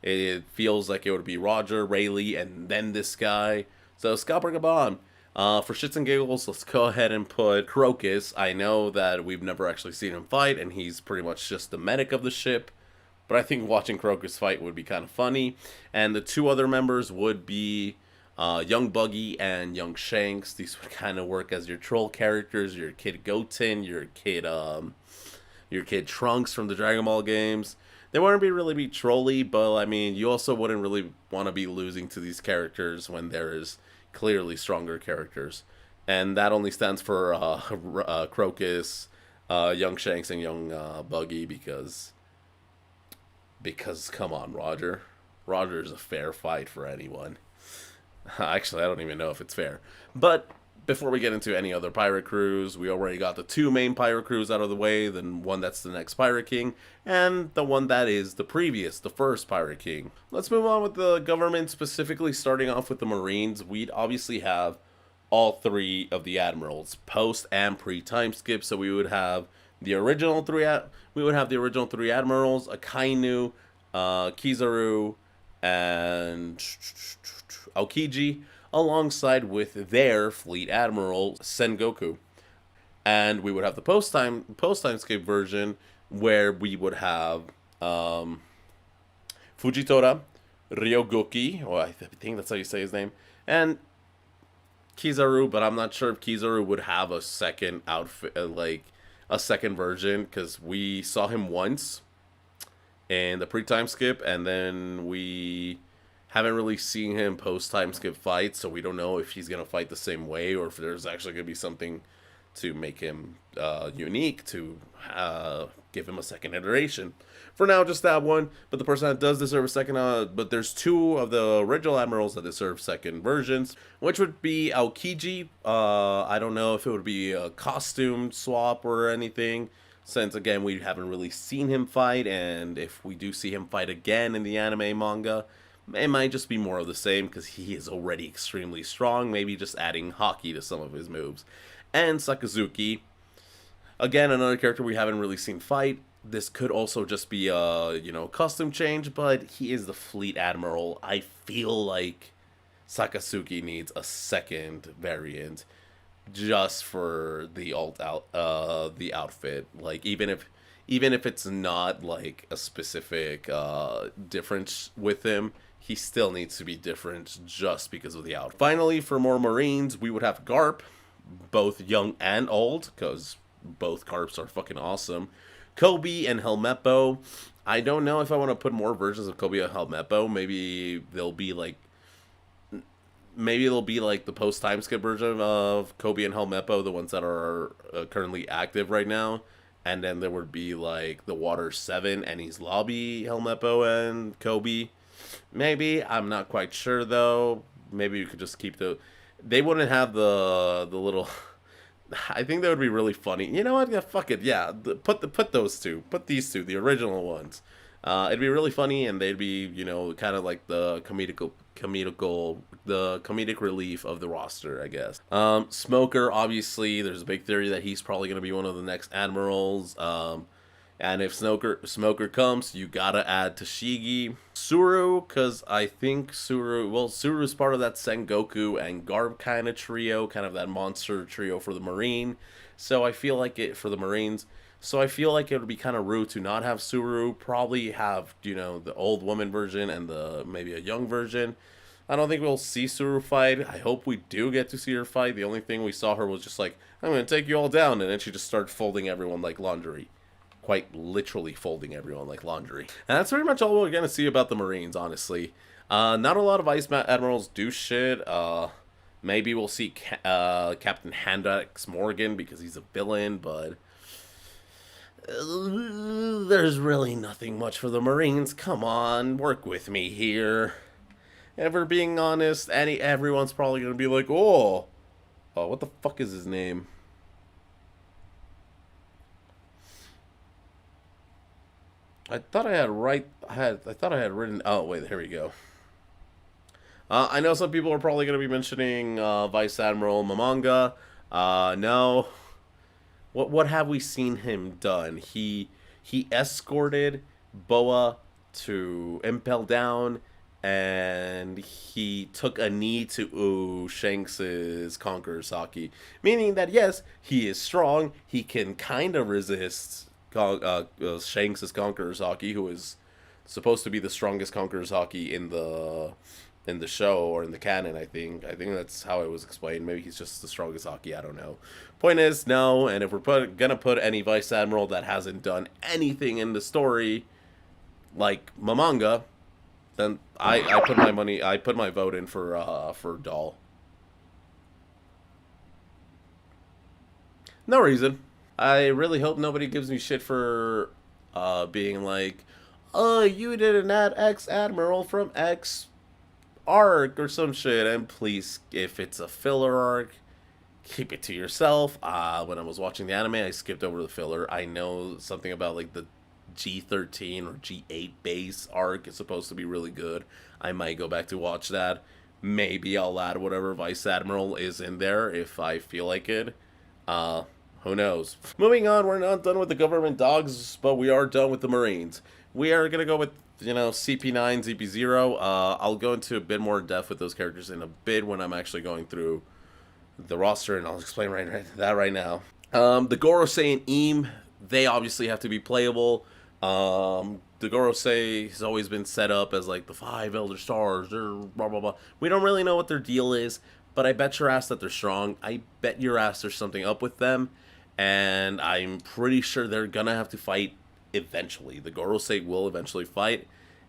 It feels like it would be Roger, Rayleigh, and then this guy. So Scopper Gabon. For shits and giggles, let's go ahead and put Crocus. I know that we've never actually seen him fight, and he's pretty much just the medic of the ship. But I think watching Crocus fight would be kind of funny. And the 2 other members would be Young Buggy and Young Shanks. These would kind of work as your troll characters, your Kid Goten, your kid Trunks from the Dragon Ball games. They wouldn't really be trolly, but I mean, you also wouldn't really want to be losing to these characters when there is clearly stronger characters. And that only stands for Crocus, Young Shanks, and Young Buggy, because come on, Roger. Roger is a fair fight for anyone. Actually, I don't even know if it's fair. But before we get into any other pirate crews, we already got the 2 main pirate crews out of the way, then one that's the next Pirate King, and the one that is the first Pirate King. Let's move on with the government, specifically starting off with the Marines. We'd obviously have all 3 of the admirals, post and pre-time skip, so we would have the original 3 admirals, Akainu, Kizaru, and Aokiji, alongside with their fleet admiral, Sengoku. And we would have the post-time skip version, where we would have Fujitora, Ryogoki, or I think that's how you say his name, and Kizaru, but I'm not sure if Kizaru would have a second outfit, like a second version, because we saw him once in the pre-time skip, and then we haven't really seen him post-time skip fight, so we don't know if he's going to fight the same way, or if there's actually going to be something to make him unique, to give him a second iteration. For now, just that one, but the person that does deserve a second, but there's 2 of the original admirals that deserve second versions, which would be Aokiji. I don't know if it would be a costume swap or anything, since again we haven't really seen him fight, and if we do see him fight again in the anime manga, it might just be more of the same, because he is already extremely strong, maybe just adding hockey to some of his moves. And Sakazuki, again, another character we haven't really seen fight. This could also just be a, costume change, but he is the fleet admiral. I feel like Sakazuki needs a second variant just for the the outfit. Like, even if it's not like a specific difference with him, he still needs to be different just because of the outfit. Finally, for more Marines, we would have Garp, both young and old, because both Garps are fucking awesome. Kobe and Helmeppo. I don't know if I want to put more versions of Kobe and Helmeppo. Maybe they'll be like the post-time skip version of Kobe and Helmeppo, the ones that are currently active right now. And then there would be like the Water 7 Enies Lobby Helmeppo and Kobe. Maybe. I'm not quite sure though. maybe you could just keep the. They wouldn't have the little. I think that would be really funny. You know what? Yeah, fuck it. Yeah, put those two. Put these two, the original ones. It'd be really funny, and they'd be, you know, kind of like the comedic relief of the roster, I guess. Smoker, obviously, there's a big theory that he's probably gonna be one of the next admirals. And if Smoker comes, you gotta add Tashigi. Suru, because I think Suru's part of that Sengoku and Garb kind of trio, kind of that monster trio for the Marine. So I feel like for the Marines. So I feel like it would be kind of rude to not have Suru. Probably have, you know, the old woman version and maybe a young version. I don't think we'll see Suru fight. I hope we do get to see her fight. The only thing we saw her was just like, I'm going to take you all down. And then she just started folding everyone like laundry. Quite literally folding everyone like laundry. And that's pretty much all we're going to see about the Marines, honestly. Not a lot of Ice Admirals do shit. Maybe we'll see Captain Handax Morgan because he's a villain, but there's really nothing much for the Marines. Come on, work with me here. Ever being honest, everyone's probably going to be like, oh, what the fuck is his name? I thought I had written. Oh wait, here we go. I know some people are probably going to be mentioning Vice Admiral Mamanga. No. What have we seen him done? He escorted Boa to Impel Down, and he took a knee to Shanks's Conqueror's Haki, meaning that yes, he is strong. He can kind of resist Shanks's Conqueror's Haki, who is supposed to be the strongest Conqueror's Haki in the show or in the canon. I think that's how it was explained. Maybe he's just the strongest Haki. I don't know. Point is, no. And if we're gonna put any Vice Admiral that hasn't done anything in the story, like Mamanga, then I put my vote in for Doll. No reason. I really hope nobody gives me shit for being like, oh, you didn't add X Admiral from X arc or some shit. And please, if it's a filler arc, keep it to yourself. When I was watching the anime, I skipped over the filler. I know something about like the G13 or G8 base arc is supposed to be really good. I might go back to watch that. Maybe I'll add whatever Vice Admiral is in there if I feel like it. Who knows? Moving on, we're not done with the government dogs, but we are done with the Marines. We are going to go with, you know, CP9, CP0. I'll go into a bit more depth with those characters in a bit when I'm actually going through the roster, and I'll explain that right now. The Gorosei and Eam, they obviously have to be playable. The Gorosei has always been set up as like the 5 Elder Stars. They're blah, blah, blah. We don't really know what their deal is, but I bet your ass that they're strong. I bet your ass there's something up with them. And I'm pretty sure they're gonna have to fight eventually. The Gorosei will eventually fight,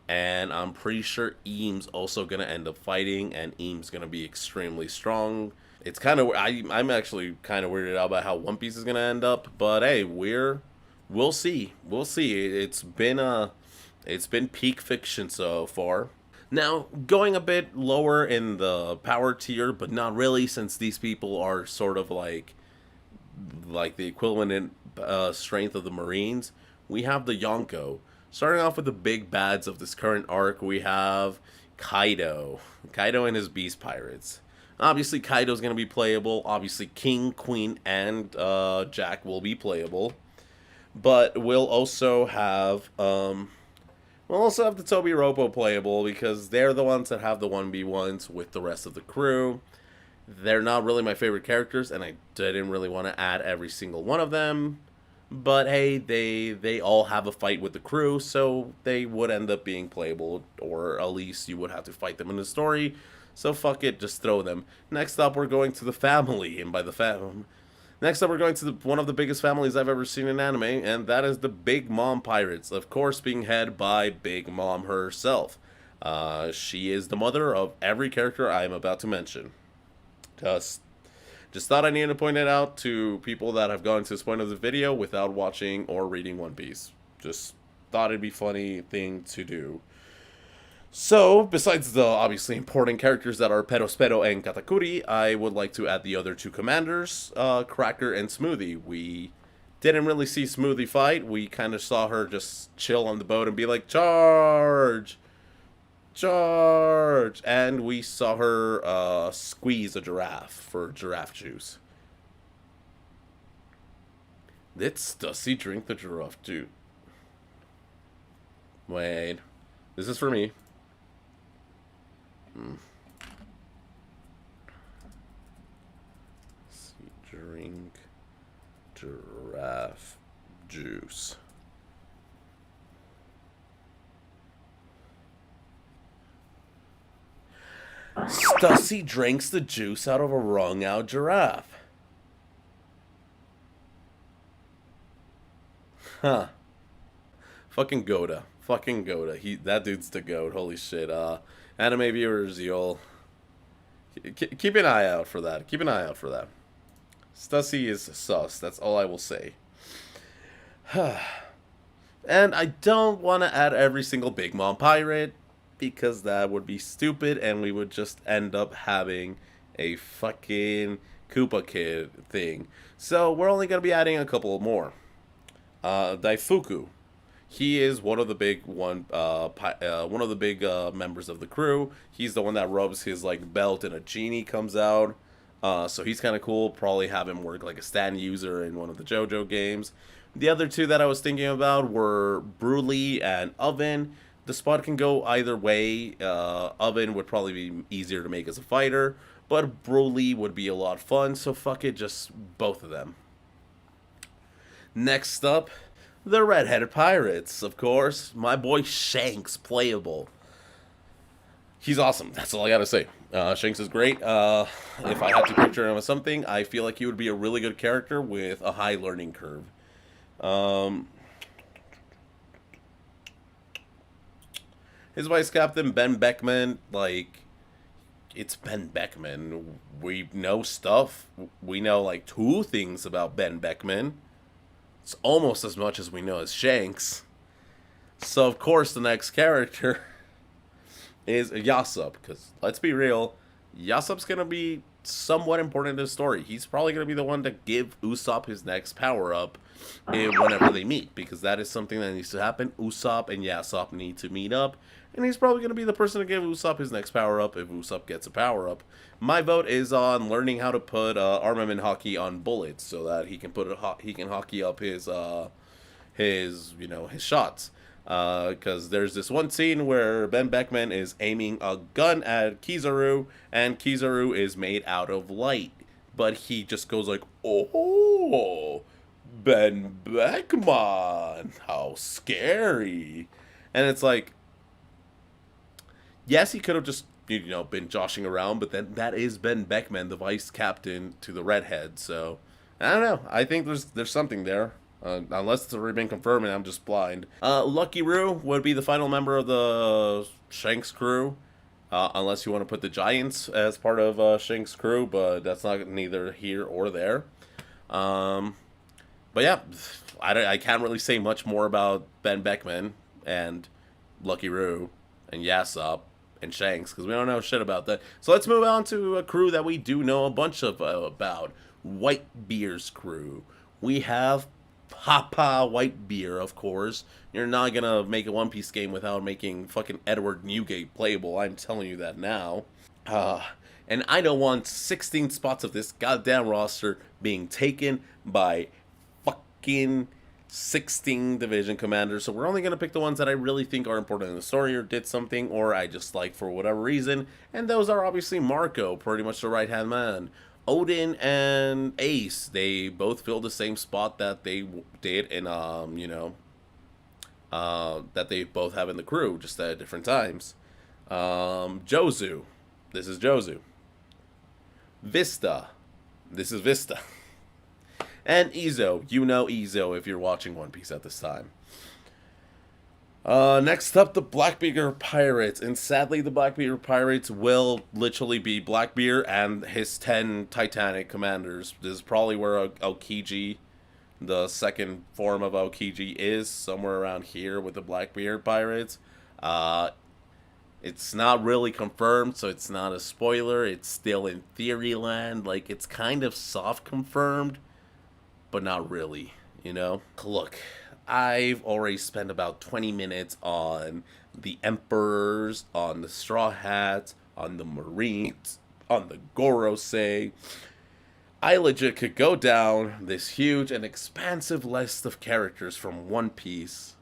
and I'm pretty sure Eam's also gonna end up fighting, and Eam's gonna be extremely strong. It's kind of I'm actually kind of weirded out about how One Piece is gonna end up, but hey, we'll see. It's been peak fiction so far. Now, going a bit lower in the power tier, but not really, since these people are sort of like the equivalent strength of the Marines, we have the Yonko. Starting off with the big bads of this current arc, we have Kaido and his Beast Pirates. Obviously, Kaido's going to be playable. Obviously, King, Queen, and Jack will be playable. But we'll also have the Tobi-Roppo playable, because they're the ones that have the 1v1s with the rest of the crew. They're not really my favorite characters, and I didn't really want to add every single one of them. But hey, they all have a fight with the crew, so they would end up being playable, or at least you would have to fight them in the story. So fuck it, just throw them. Next up, we're going to the family, and by the next up, we're going to one of the biggest families I've ever seen in anime, and that is the Big Mom Pirates, of course being headed by Big Mom herself. She is the mother of every character I am about to mention. Just thought I needed to point it out to people that have gone to this point of the video without watching or reading One Piece. Just thought it'd be a funny thing to do. So, besides the obviously important characters that are Perospero and Katakuri, I would like to add the other two commanders, Cracker and Smoothie. We didn't really see Smoothie fight. We kind of saw her just chill on the boat and be like, charge! Charge! And we saw her squeeze a giraffe for giraffe juice. Did Stussy drink the giraffe juice? Wait. This is for me. Drink giraffe juice. Stussy drinks the juice out of a wrung out giraffe. Huh. Fucking Goda. Fucking Goda. That dude's the goat. Holy shit. Anime viewers, you'll keep an eye out for that. Keep an eye out for that. Stussy is sus. That's all I will say. And I don't want to add every single Big Mom pirate, because that would be stupid and we would just end up having a fucking Koopa Kid thing. So we're only going to be adding a couple more. Daifuku. He is one of the big members of the crew. He's the one that rubs his like belt and a genie comes out. So he's kind of cool. Probably have him work like a stand user in one of the JoJo games. The other two that I was thinking about were Broly and Oven. The spot can go either way. Oven would probably be easier to make as a fighter, but Broly would be a lot of fun. So fuck it, just both of them. Next up, the Red-Headed Pirates, of course. My boy Shanks, playable. He's awesome. That's all I gotta say. Shanks is great. If I had to picture him as something, I feel like he would be a really good character with a high learning curve. His vice captain, Ben Beckman, like, it's Ben Beckman. We know stuff. We know, like, 2 things about Ben Beckman. It's almost as much as we know as Shanks. So, of course, the next character is Yasop, because, let's be real, Yasop's going to be somewhat important in the story. He's probably going to be the one to give Usopp his next power-up whenever they meet, because that is something that needs to happen. Usopp and Yasop need to meet up, and he's probably going to be the person to give Usopp his next power-up if Usopp gets a power-up. My vote is on learning how to put armament hockey on bullets, so that he can hockey up his shots. Because there's this one scene where Ben Beckman is aiming a gun at Kizaru, and Kizaru is made out of light. But he just goes like, oh, Ben Beckman, how scary. And it's like, yes, he could have just, been joshing around, but then that is Ben Beckman, the vice captain to the Redhead. So, I don't know. I think there's something there. Unless it's already been confirmed and I'm just blind. Lucky Roo would be the final member of the Shanks crew. Unless you want to put the Giants as part of Shanks crew, but that's not neither here or there. But yeah, I can't really say much more about Ben Beckman and Lucky Roo and Yasop and Shanks, because we don't know shit about that. So let's move on to a crew that we do know a bunch of about. Whitebeard's crew. We have Papa Whitebeard, of course. You're not gonna make a One Piece game without making fucking Edward Newgate playable. I'm telling you that now. And I don't want 16 spots of this goddamn roster being taken by fucking 16 division commanders. So we're only gonna pick the ones that I really think are important in the story or did something or I just like for whatever reason. And those are obviously Marco, pretty much the right-hand man. Odin and Ace, they both fill the same spot that they did in, that they both have in the crew, just at different times. Jozu, this is Jozu. Vista, this is Vista. And Izo, you know Izo if you're watching One Piece at this time. Next up, the Blackbeard Pirates, and sadly the Blackbeard Pirates will literally be Blackbeard and his 10 Titanic commanders. This is probably where Aokiji, the second form of Aokiji, is, somewhere around here with the Blackbeard Pirates. It's not really confirmed, so it's not a spoiler. It's still in theory land. Like, it's kind of soft confirmed, but not really, you know? Look, I've already spent about 20 minutes on the Emperors, on the Straw Hats, on the Marines, on the Gorosei. I legit could go down this huge and expansive list of characters from One Piece,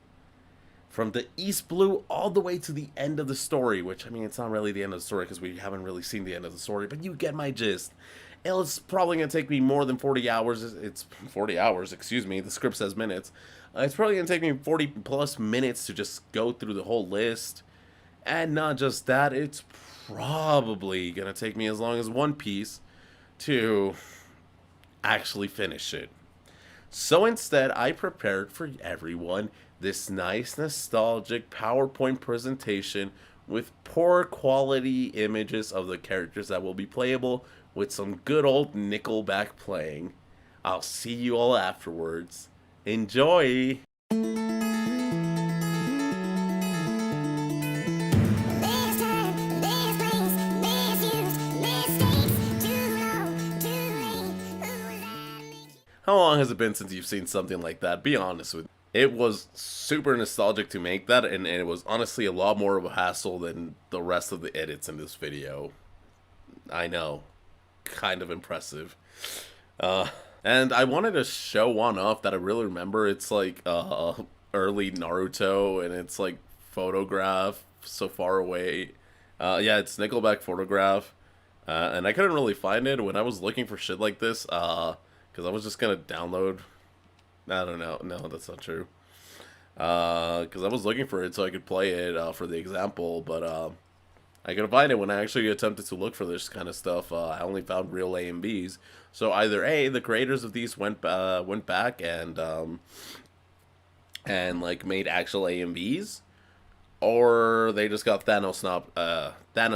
from the East Blue all the way to the end of the story, which, I mean, it's not really the end of the story because we haven't really seen the end of the story, but you get my gist. It's probably going to take me more than 40 hours. It's 40 hours, excuse me. The script says minutes. It's probably going to take me 40 plus minutes to just go through the whole list. And not just that, it's probably going to take me as long as One Piece to actually finish it. So instead, I prepared for everyone this nice, nostalgic PowerPoint presentation with poor quality images of the characters that will be playable with some good old Nickelback playing. I'll see you all afterwards. Enjoy! How long has it been since you've seen something like that? Be honest with me. It was super nostalgic to make that, and it was honestly a lot more of a hassle than the rest of the edits in this video. I know. Kind of impressive. And I wanted to show one off that I really remember. It's like early Naruto, and it's like photograph so far away. Yeah, it's Nickelback photograph. And I couldn't really find it when I was looking for shit like this. Because I was just gonna download. I don't know. No, that's not true. Because I was looking for it so I could play it for the example, but I couldn't find it when I actually attempted to look for this kind of stuff. I only found real A and Bs. So either A, the creators of these went back and like made actual A and Bs, or they just got Thanos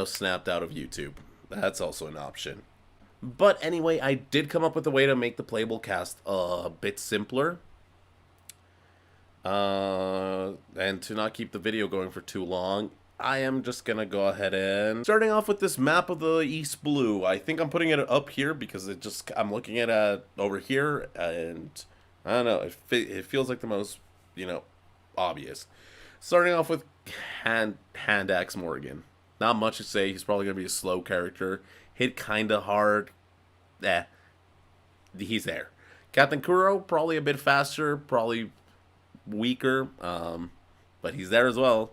snapped out of YouTube. That's also an option. But anyway, I did come up with a way to make the playable cast a bit simpler. And to not keep the video going for too long, I am just gonna go ahead and starting off with this map of the East Blue. I think I'm putting it up here because I'm looking at it over here, and I don't know, it feels like the most, you know, obvious. Starting off with Hand Axe Morgan. Not much to say. He's probably gonna be a slow character. Hit kinda hard. He's there. Captain Kuro, probably a bit faster, probably weaker, but he's there as well.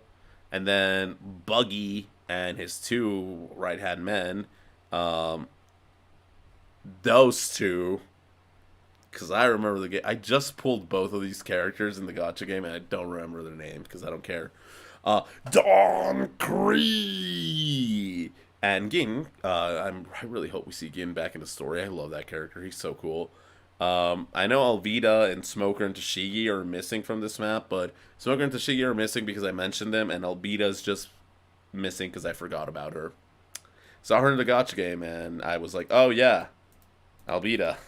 And then Buggy and his two right-hand men, those two, because I remember the game. I just pulled both of these characters in the gacha game, and I don't remember their names because I don't care. Don Cree and Ging. I really hope we see Ging back in the story. I love that character. He's so cool. I know Alvida and Smoker and Tashigi are missing from this map, but Smoker and Tashigi are missing because I mentioned them, and Alvida's just missing because I forgot about her. Saw her in the gacha game, and I was like, oh yeah, Alvida.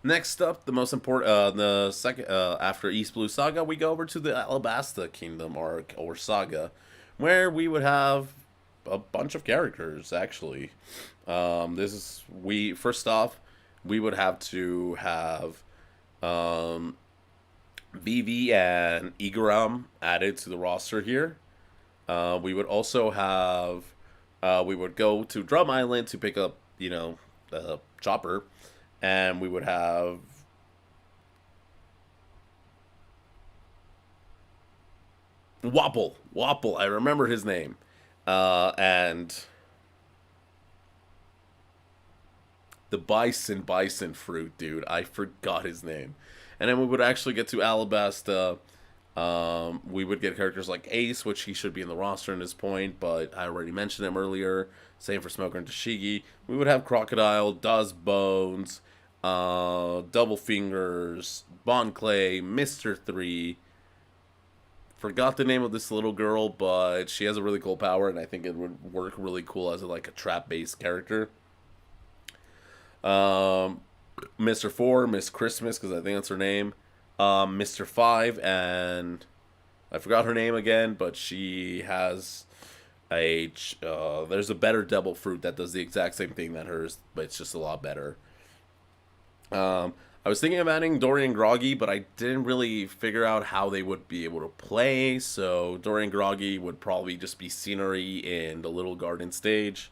Next up, the most important, the second, after East Blue Saga, we go over to the Alabasta Kingdom arc, or saga, where we would have a bunch of characters, actually. First off, we would have to have Vivi and Igaram added to the roster here. We would also have, we would go to Drum Island to pick up, you know, Chopper, and we would have Wapple, I remember his name, and the bison fruit dude, I forgot his name. And then we would actually get to Alabasta. We would get characters like Ace, which he should be in the roster at this point, but I already mentioned him earlier. Same for Smoker and Tashigi. We would have Crocodile, Does Bones, Double Fingers, Bon Clay, Mr. 3. Forgot the name of this little girl, but she has a really cool power, and I think it would work really cool as like a trap-based character. Mr. 4, Miss Christmas, because I think that's her name. Mr. 5, and I forgot her name again, but she has There's a better devil fruit that does the exact same thing that hers, but it's just a lot better. I was thinking of adding Dory and Groggy, but I didn't really figure out how they would be able to play, so Dory and Groggy would probably just be scenery in the little garden stage.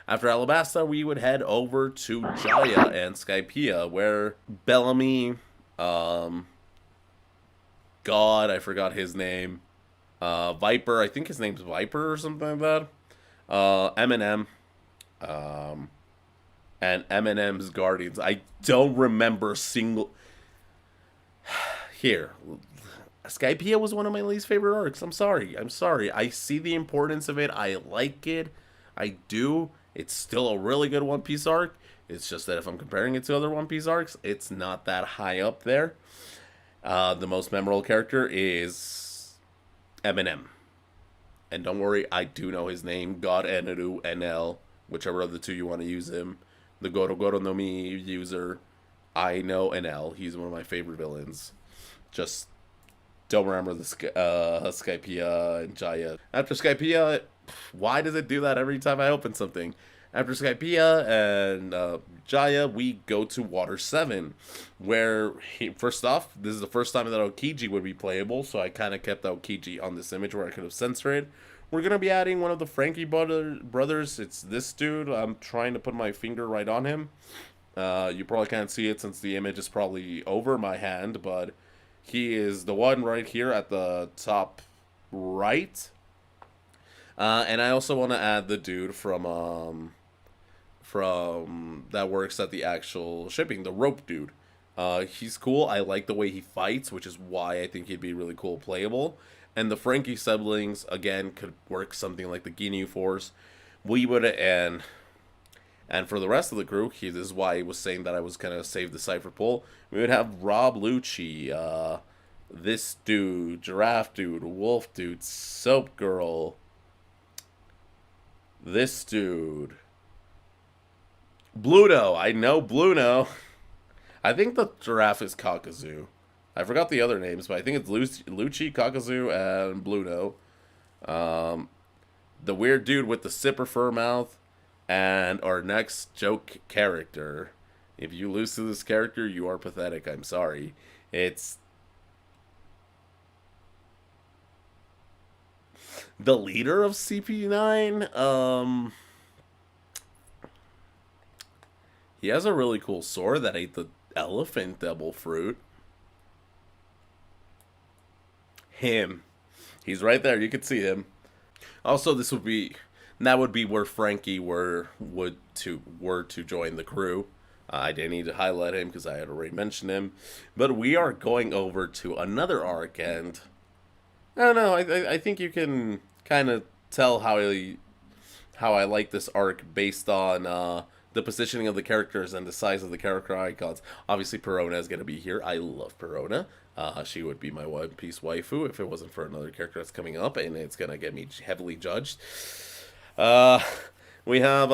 After Alabasta, we would head over to Jaya and Skypiea, where Bellamy, God, I forgot his name, Viper, I think his name's Viper or something like that, Eminem, and Eminem's Guardians. I don't remember a single... Here, Skypiea was one of my least favorite arcs. I'm sorry. I see the importance of it. I like it. I do. It's still a really good One Piece arc. It's just that if I'm comparing it to other One Piece arcs, it's not that high up there. The most memorable character is Eminem. And don't worry, I do know his name. God, Enelu, NL, whichever of the two you want to use him. The Goro Goro no Mi user, I know NL. He's one of my favorite villains. Just don't remember the Skypiea and Jaya. After Skypiea, why does it do that every time I open something? After Skypiea and Jaya, we go to Water 7, where, first off, this is the first time that Aokiji would be playable, so I kind of kept Aokiji on this image where I could have censored it. We're going to be adding one of the Frankie brothers. It's this dude. I'm trying to put my finger right on him. You probably can't see it since the image is probably over my hand, but he is the one right here at the top right. And I also want to add the dude from that works at the actual shipping, the rope dude. He's cool. I like the way he fights, which is why I think he'd be really cool playable. And the Frankie siblings, again, could work something like the Ginyu Force. We would, and for the rest of the crew, this is why he was saying that I was going to save the Cypher poll. We would have Rob Lucci, this dude, Giraffe dude, Wolf dude, Soap Girl, this dude, Bluto. I know Bluto. I think the giraffe is Kakazu. I forgot the other names, but I think it's Lucci, Kakazu, and Bluto. The weird dude with the zipper fur mouth, and our next joke character. If you lose to this character, you are pathetic. I'm sorry. It's the leader of CP9. He has a really cool sword that ate the elephant devil fruit. Him. He's right there. You can see him. Also, that would be where Frankie were to join the crew. I didn't need to highlight him because I had already mentioned him. But we are going over to another arc, and I don't know. I think you can kind of tell how I like this arc based on the positioning of the characters and the size of the character icons. Obviously, Perona is going to be here. I love Perona. She would be my One Piece waifu if it wasn't for another character that's coming up, and it's going to get me heavily judged. We have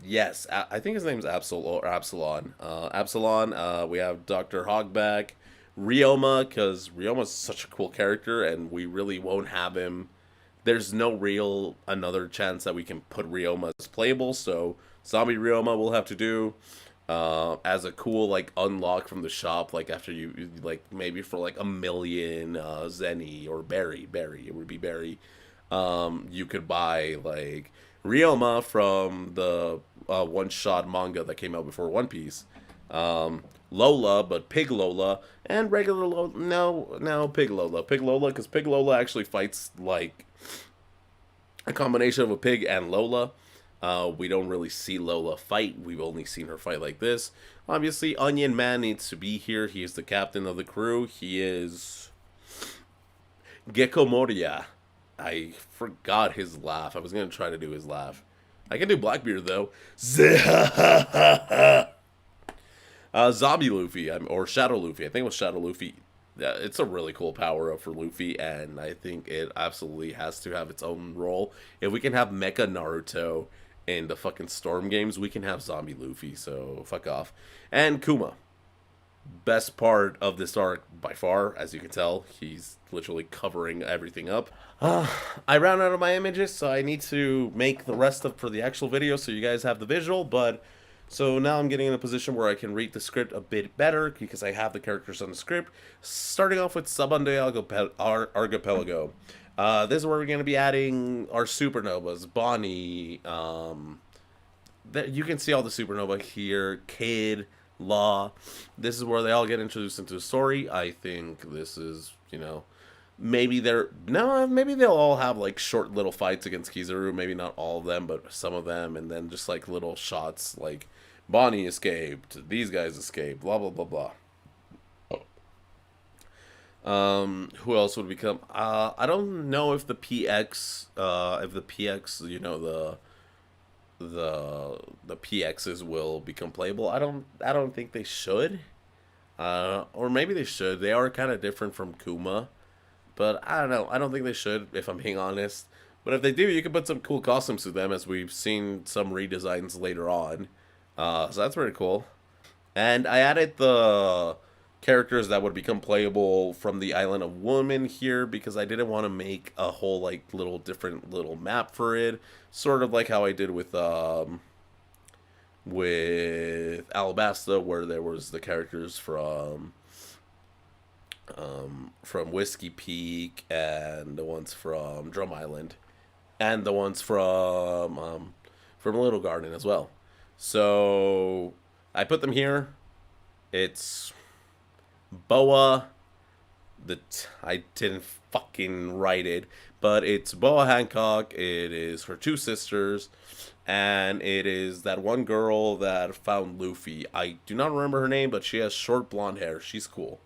yes, I think his name's Absol or Absalon. Absalon, we have Dr. Hogback, Ryoma, because Ryoma's such a cool character, and we really won't have him. There's no real another chance that we can put Ryoma as playable, so Zombie Ryoma will have to do as a cool like unlock from the shop, like after you like maybe for like 1,000,000 Zenny or Berry, it would be Berry. You could buy like Ryoma from the one-shot manga that came out before One Piece. Lola, but Pig Lola, and regular Lola. No, Pig Lola. Pig Lola, because Pig Lola actually fights like a combination of a pig and Lola. We don't really see Lola fight. We've only seen her fight like this. Obviously, Onion Man needs to be here. He is the captain of the crew. He is Gecko Moria. I forgot his laugh. I was going to try to do his laugh. I can do Blackbeard, though. Zombie Luffy, or Shadow Luffy. I think it was Shadow Luffy. Yeah, it's a really cool power-up for Luffy, and I think it absolutely has to have its own role. If we can have Mecha Naruto in the fucking Storm games, we can have Zombie Luffy, so fuck off. And Kuma. best part of this arc by far. As you can tell, he's literally covering everything up. I ran out of my images, so I need to make the rest of for the actual video so you guys have the visual. But so now I'm getting in a position where I can read the script a bit better because I have the characters on the script. Starting off with Sabande Archipelago. This is where we're going to be adding our supernovas. Bonnie, you can see all the supernova here. Kid, Law. This is where they all get introduced into the story. I think this is, you know, maybe they'll all have like short little fights against Kizaru. Maybe not all of them, but some of them, and then just like little shots like Bonnie escaped, these guys escaped, blah blah blah blah. Who else would become? I don't know if the PX, you know, the PXs will become playable. I don't think they should. Or maybe they should. They are kind of different from Kuma, but I don't know. I don't think they should, if I'm being honest. But if they do, you can put some cool costumes to them, as we've seen some redesigns later on. So that's pretty cool. And I added the characters that would become playable from the Island of Woman here because I didn't want to make a whole like little different little map for it, sort of like how I did with Alabasta, where there was the characters from Whiskey Peak and the ones from Drum Island and the ones from Little Garden as well. So I put them here. It's Boa, I didn't fucking write it, but it's Boa Hancock, it is her two sisters, and it is that one girl that found Luffy. I do not remember her name, but she has short blonde hair. She's cool.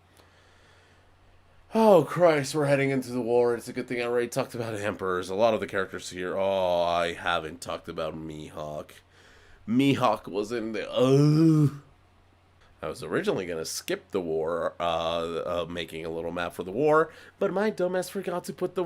Oh, Christ, we're heading into the war. It's a good thing I already talked about Emperors. A lot of the characters here. Oh, I haven't talked about Mihawk. Mihawk was in the... I was originally going to skip the war, making a little map for the war, but my dumbass forgot to put the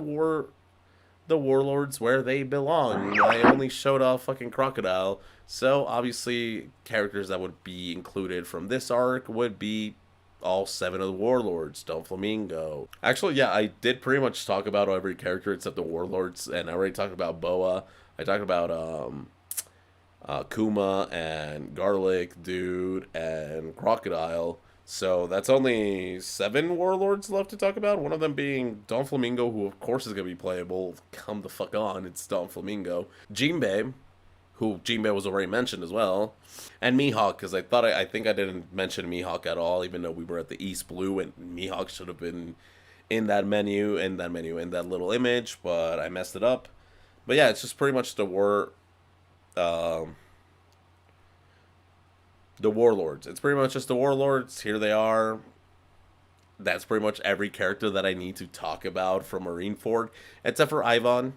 warlords where they belong. I only showed off fucking Crocodile, so obviously characters that would be included from this arc would be all 7 of the warlords. Don Flamingo. Actually, yeah, I did pretty much talk about every character except the warlords, and I already talked about Boa. I talked about, Kuma and Garlic Dude and Crocodile. So that's only 7 warlords left to talk about. One of them being Don Flamingo, who of course is going to be playable. Come the fuck on, it's Don Flamingo. Jinbei, who Jinbei was already mentioned as well. And Mihawk, because I think I didn't mention Mihawk at all, even though we were at the East Blue, and Mihawk should have been in that little image, but I messed it up. But yeah, it's just pretty much the warlords. It's pretty much just the warlords. Here they are. That's pretty much every character that I need to talk about from Marineford, except for Ivan.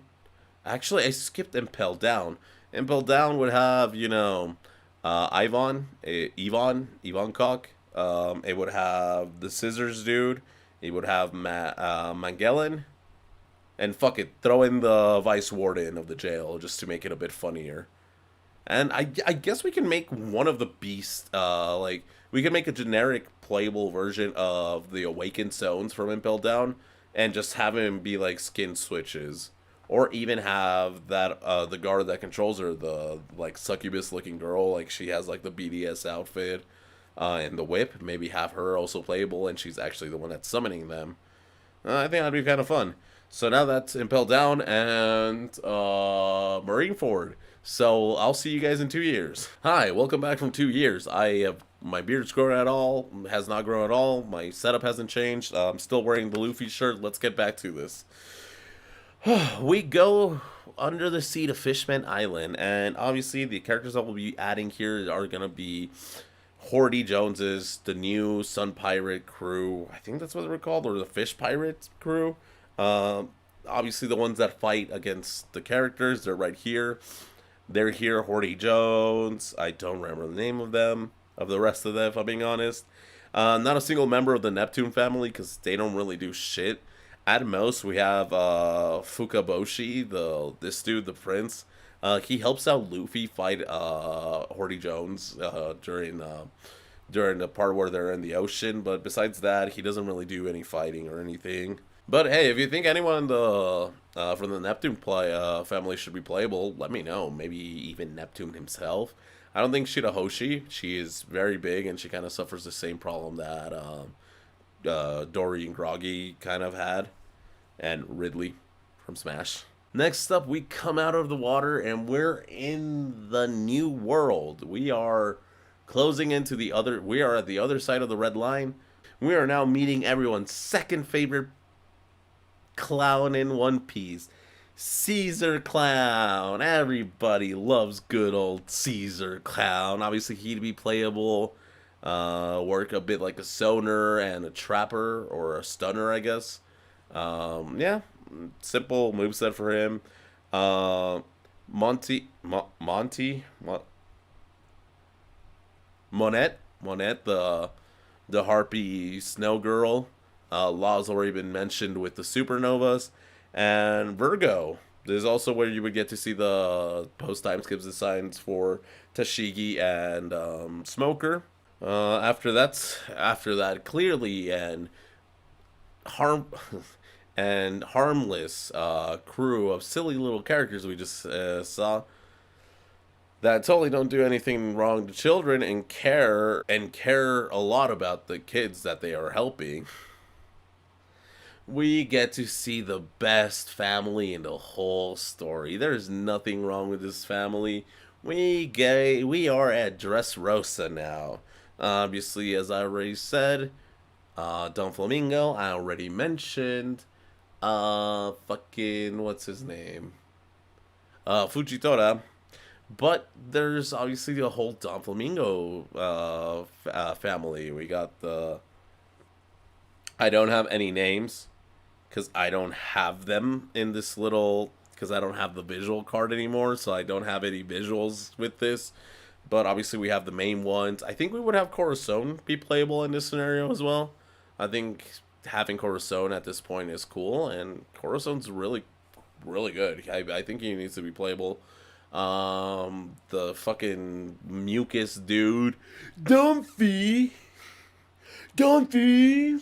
Actually, I skipped Impel Down. Impel Down would have, you know, Ivan Cock. It would have the Scissors Dude. It would have Magellan. And fuck it, throw in the Vice Warden of the jail just to make it a bit funnier. And I guess we can make one of the beasts, like, we can make a generic playable version of the Awakened Zones from Impel Down, and just have him be, like, skin switches. Or even have that, the guard that controls her, the, like, succubus-looking girl, like, she has, like, the BDS outfit, and the whip, maybe have her also playable, and she's actually the one that's summoning them. I think that'd be kind of fun. So now that's Impel Down and, Marineford. So I'll see you guys in 2 years. Hi, welcome back from 2 years. My beard's grown at all, has not grown at all. My setup hasn't changed. I'm still wearing the Luffy shirt. Let's get back to this. We go under the sea to Fishman Island, and obviously the characters that we'll be adding here are gonna be Hordy Jones's, the new Sun Pirate crew. I think that's what they're called, or the Fish Pirate crew. Obviously the ones that fight against the characters, they're right here. They're here, Hordy Jones. I don't remember the name of them, of the rest of them, if I'm being honest. Not a single member of the Neptune family, because they don't really do shit. At most, we have Fukaboshi, this dude, the prince. He helps out Luffy fight Hordy Jones during during the part where they're in the ocean. But besides that, he doesn't really do any fighting or anything. But hey, if you think anyone in the from the Neptune family should be playable, let me know. Maybe even Neptune himself. I don't think Shirahoshi. She is very big, and she kind of suffers the same problem that Dory and Groggy kind of had, and Ridley from Smash. Next up, we come out of the water, and we're in the new world. We are closing into the other. We are at the other side of the red line. We are now meeting everyone's second favorite clown in One Piece, Caesar Clown. Everybody loves good old Caesar Clown. Obviously, he'd be playable, work a bit like a sonar and a trapper or a stunner, I guess. Yeah, simple moveset for him. Monette, the harpy snow girl. Law's already been mentioned with the supernovas. And Virgo. This is also where you would get to see the post-time skips designs for Tashigi and Smoker. After that, clearly and harmless crew of silly little characters we just saw that totally don't do anything wrong to children and care a lot about the kids that they are helping. We get to see the best family in the whole story. There's nothing wrong with this family. We are at Dressrosa now. Obviously, as I already said, Don Flamingo, I already mentioned. Fucking, what's his name? Fujitora. But there's obviously the whole Don Flamingo family. We got the... I don't have any names, because I don't have them in this little... Because I don't have the visual card anymore, so I don't have any visuals with this. But obviously we have the main ones. I think we would have Corazon be playable in this scenario as well. I think having Corazon at this point is cool, and Corazon's really, really good. I think he needs to be playable. The fucking mucus dude, Dumpy, Dumpy,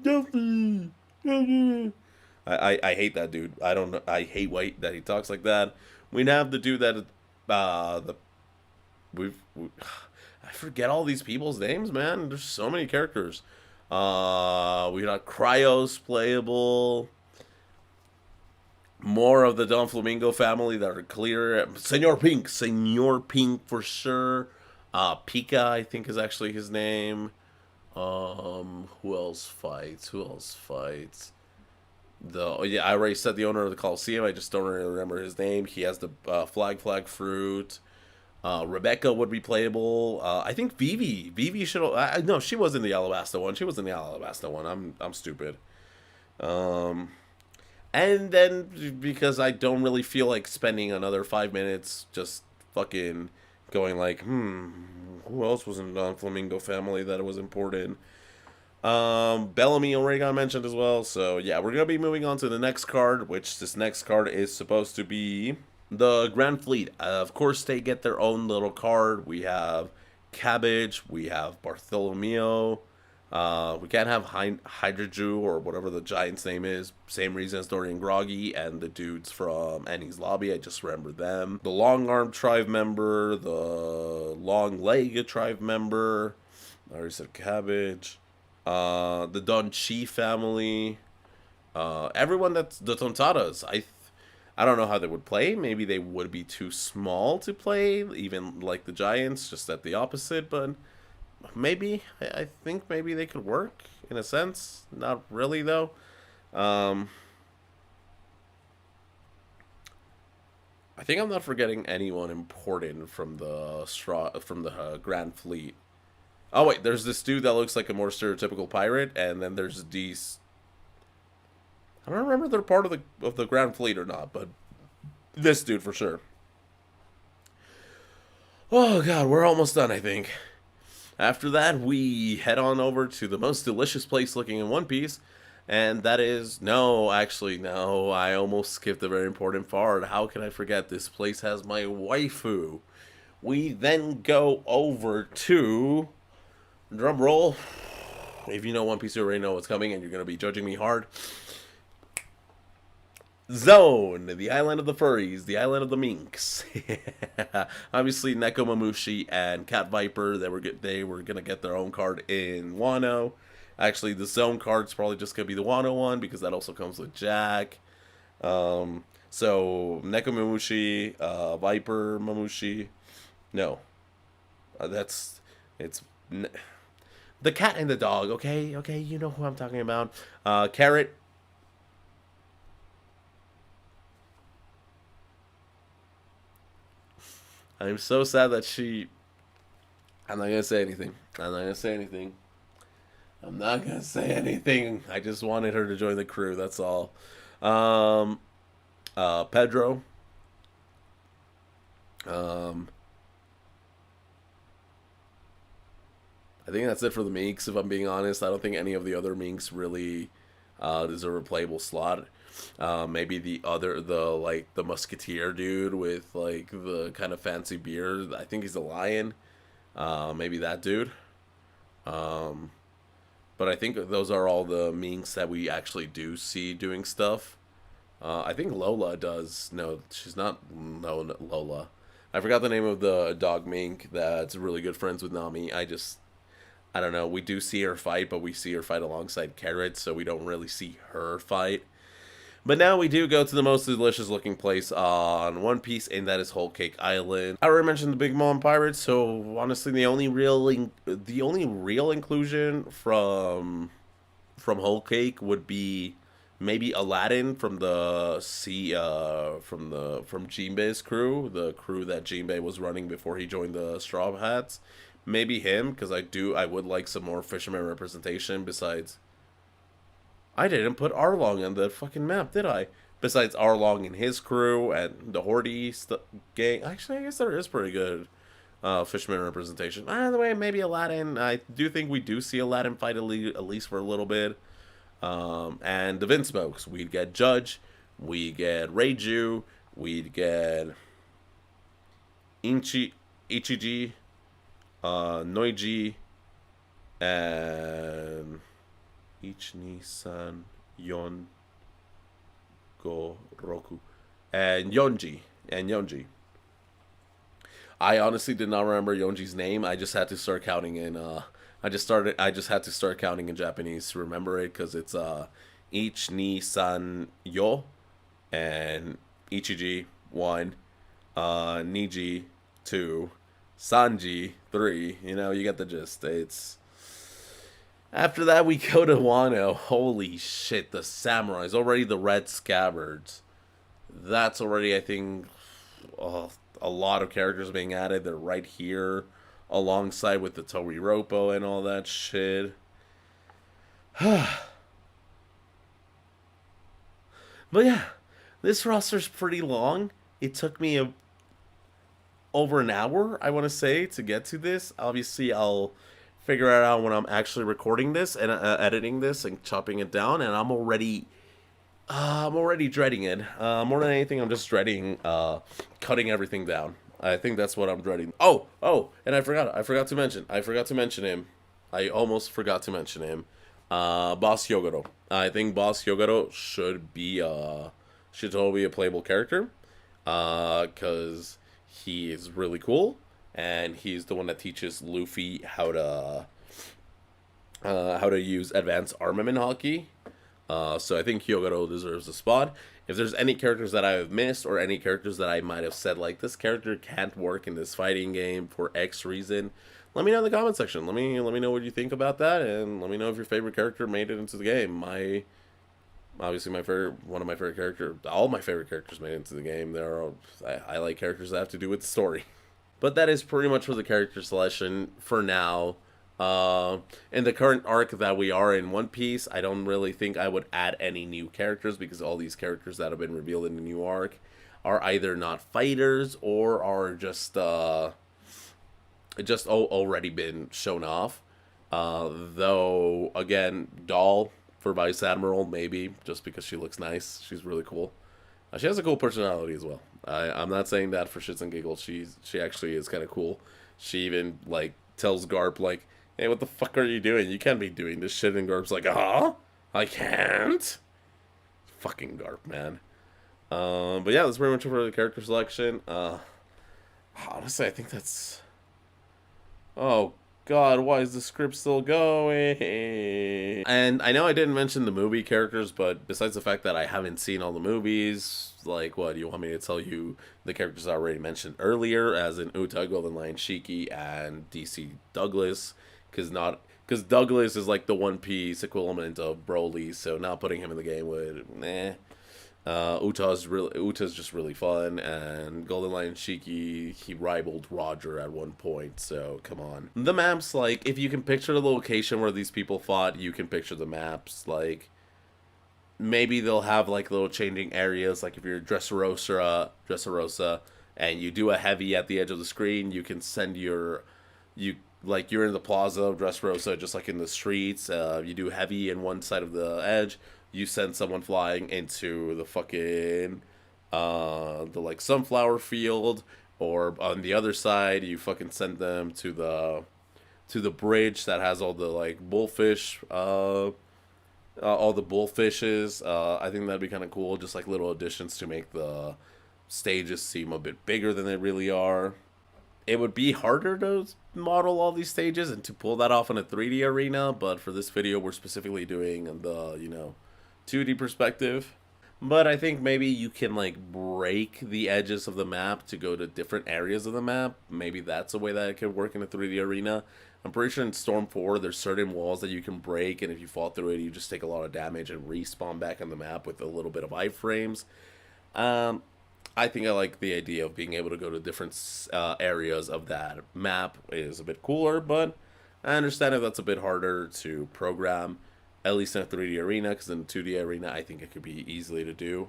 Dumpy. I hate that dude. I hate that he talks like that. We'd have the dude that I forget all these people's names, man. There's so many characters. We got Cryos playable. More of the Don Flamingo family that are clear. Senor Pink for sure. Pika, I think, is actually his name. Who else fights? I already said the owner of the Coliseum. I just don't really remember his name. He has the flag fruit. Rebecca would be playable. I think Vivi should. No, she was in the Alabasta one. I'm stupid. And then, because I don't really feel like spending another 5 minutes just fucking going like, who else was in the Don Flamingo family that was important? Bellamy already got mentioned as well. So, yeah, we're going to be moving on to the next card, which this next card is supposed to be the Grand Fleet. Of course, they get their own little card. We have Cabbage. We have Bartholomew. We can't have Hydraju or whatever the giant's name is. Same reason as Dorian Groggy and the dudes from Annie's Lobby. I just remember them. The Long Arm tribe member. The Long Leg tribe member. I already said Cabbage. The Don Chi family. Everyone that's the Tontadas. I don't know how they would play. Maybe they would be too small to play, even like the Giants, just at the opposite, but maybe. I think maybe they could work, in a sense. Not really, though. I think I'm not forgetting anyone important from the Grand Fleet. Oh, wait, there's this dude that looks like a more stereotypical pirate, and then there's these... I don't remember if they're part of the Grand Fleet or not, but this dude for sure. Oh, God, we're almost done, I think. After that, we head on over to the most delicious place looking in One Piece, and that is... No, actually, no, I almost skipped a very important part. How can I forget? This place has my waifu. We then go over to, drum roll, if you know One Piece, you already know what's coming, and you're going to be judging me hard. Zone, the island of the furries, the island of the minks. Obviously, Nekomamushi and Cat Viper, they were gonna get their own card in Wano. Actually, the Zone card's probably just gonna be the Wano one because that also comes with Jack. So Nekomamushi, Viper Mamushi, no, it's the cat and the dog. Okay, you know who I'm talking about. Carrot. I'm so sad that she... I'm not gonna say anything. I'm not gonna say anything. I just wanted her to join the crew, that's all. Pedro. I think that's it for the minks, if I'm being honest. I don't think any of the other minks really deserve a playable slot. Maybe the musketeer dude with like the kind of fancy beard. I think he's a lion. Maybe that dude. But I think those are all the minks that we actually do see doing stuff. I think Lola does. No, she's not. No, Lola. I forgot the name of the dog mink that's really good friends with Nami. I don't know. We do see her fight, but we see her fight alongside Carrot, so we don't really see her fight. But now we do go to the most delicious looking place on One Piece, and that is Whole Cake Island. I already mentioned the Big Mom Pirates, so honestly, the only real inclusion from Whole Cake would be maybe Aladdin from the from Jinbei's crew, the crew that Jinbei was running before he joined the Straw Hats. Maybe him, because I would like some more fisherman representation besides... I didn't put Arlong on the fucking map, did I? Besides Arlong and his crew and the Horde gang. Actually, I guess there is pretty good fisherman representation. Either way, maybe Aladdin. I do think we do see Aladdin fight at least for a little bit. And the Vinsmokes. We'd get Judge. We get Reiju. We'd get Ichiji, Noiji, and... Ichi-ni-san, Yon, Go, Roku, and Yonji. I honestly did not remember Yonji's name. I just had to start counting in. I just had to start counting in Japanese to remember it because it's Ichi-ni-san, Yo, and Ichiji 1, Niji 2, Sanji 3. You know, you get the gist. It's... After that, we go to Wano. Holy shit, the samurais. Already the red scabbards. That's already, I think, a lot of characters being added. They're right here, alongside with the Toei Roppo and all that shit. But yeah, this roster's pretty long. It took me over an hour, I want to say, to get to this. Obviously, I'll... figure it out when I'm actually recording this and editing this and chopping it down, and I'm already dreading it. More than anything, I'm just dreading cutting everything down. I think that's what I'm dreading. Oh, and I forgot to mention him. I almost forgot to mention him. Boss Hyogoro. I think Boss Hyogoro should totally be a playable character, because he is really cool. And he's the one that teaches Luffy how to use advanced armament hockey. So I think Hyogoro deserves a spot. If there's any characters that I have missed, or any characters that I might have said, like, this character can't work in this fighting game for X reason, let me know in the comment section. Let me know what you think about that, and let me know if your favorite character made it into the game. Obviously one of my favorite characters, all my favorite characters made it into the game. I like characters that have to do with the story. But that is pretty much for the character selection for now. In the current arc that we are in One Piece, I don't really think I would add any new characters, because all these characters that have been revealed in the new arc are either not fighters or are just already been shown off. Though, again, Doll for Vice Admiral, maybe, just because she looks nice. She's really cool. She has a cool personality as well. I'm not saying that for shits and giggles. She actually is kind of cool. She even like tells Garp like, "Hey, what the fuck are you doing? You can't be doing this shit." And Garp's like, "Huh? I can't." Fucking Garp, man. But yeah, that's pretty much for the character selection. Honestly, I think that's. Oh God, why is the script still going? And I know I didn't mention the movie characters, but besides the fact that I haven't seen all the movies, like, what, you want me to tell you the characters I already mentioned earlier, as in Uta, Golden Lion, Shiki, and DC Douglas? Because Douglas is like the One Piece equivalent of Broly, so not putting him in the game would, Uta's just really fun, and Golden Lion Shiki, he rivaled Roger at one point, so come on. The maps, like, if you can picture the location where these people fought, you can picture the maps, like, maybe they'll have, like, little changing areas, like if you're Dressrosa, and you do a heavy at the edge of the screen, you can send like, you're in the plaza of Dressrosa, just like in the streets, you do heavy in one side of the edge, you send someone flying into the fucking the like sunflower field, or on the other side you fucking send them to the bridge that has all the like bullfish all the bullfishes. I think that'd be kind of cool, just like little additions to make the stages seem a bit bigger than they really are. It would be harder to model all these stages and to pull that off in a 3D arena, but for this video we're specifically doing the 2D perspective. But I think maybe you can like break the edges of the map to go to different areas of the map. Maybe that's a way that it could work in a 3D arena. I'm pretty sure in Storm 4 there's certain walls that you can break, and if you fall through it you just take a lot of damage and respawn back on the map with a little bit of iframes. I think I like the idea of being able to go to different areas of that map is a bit cooler, but I understand if that's a bit harder to program, at least in a 3D arena, because in a 2D arena, I think it could be easily to do.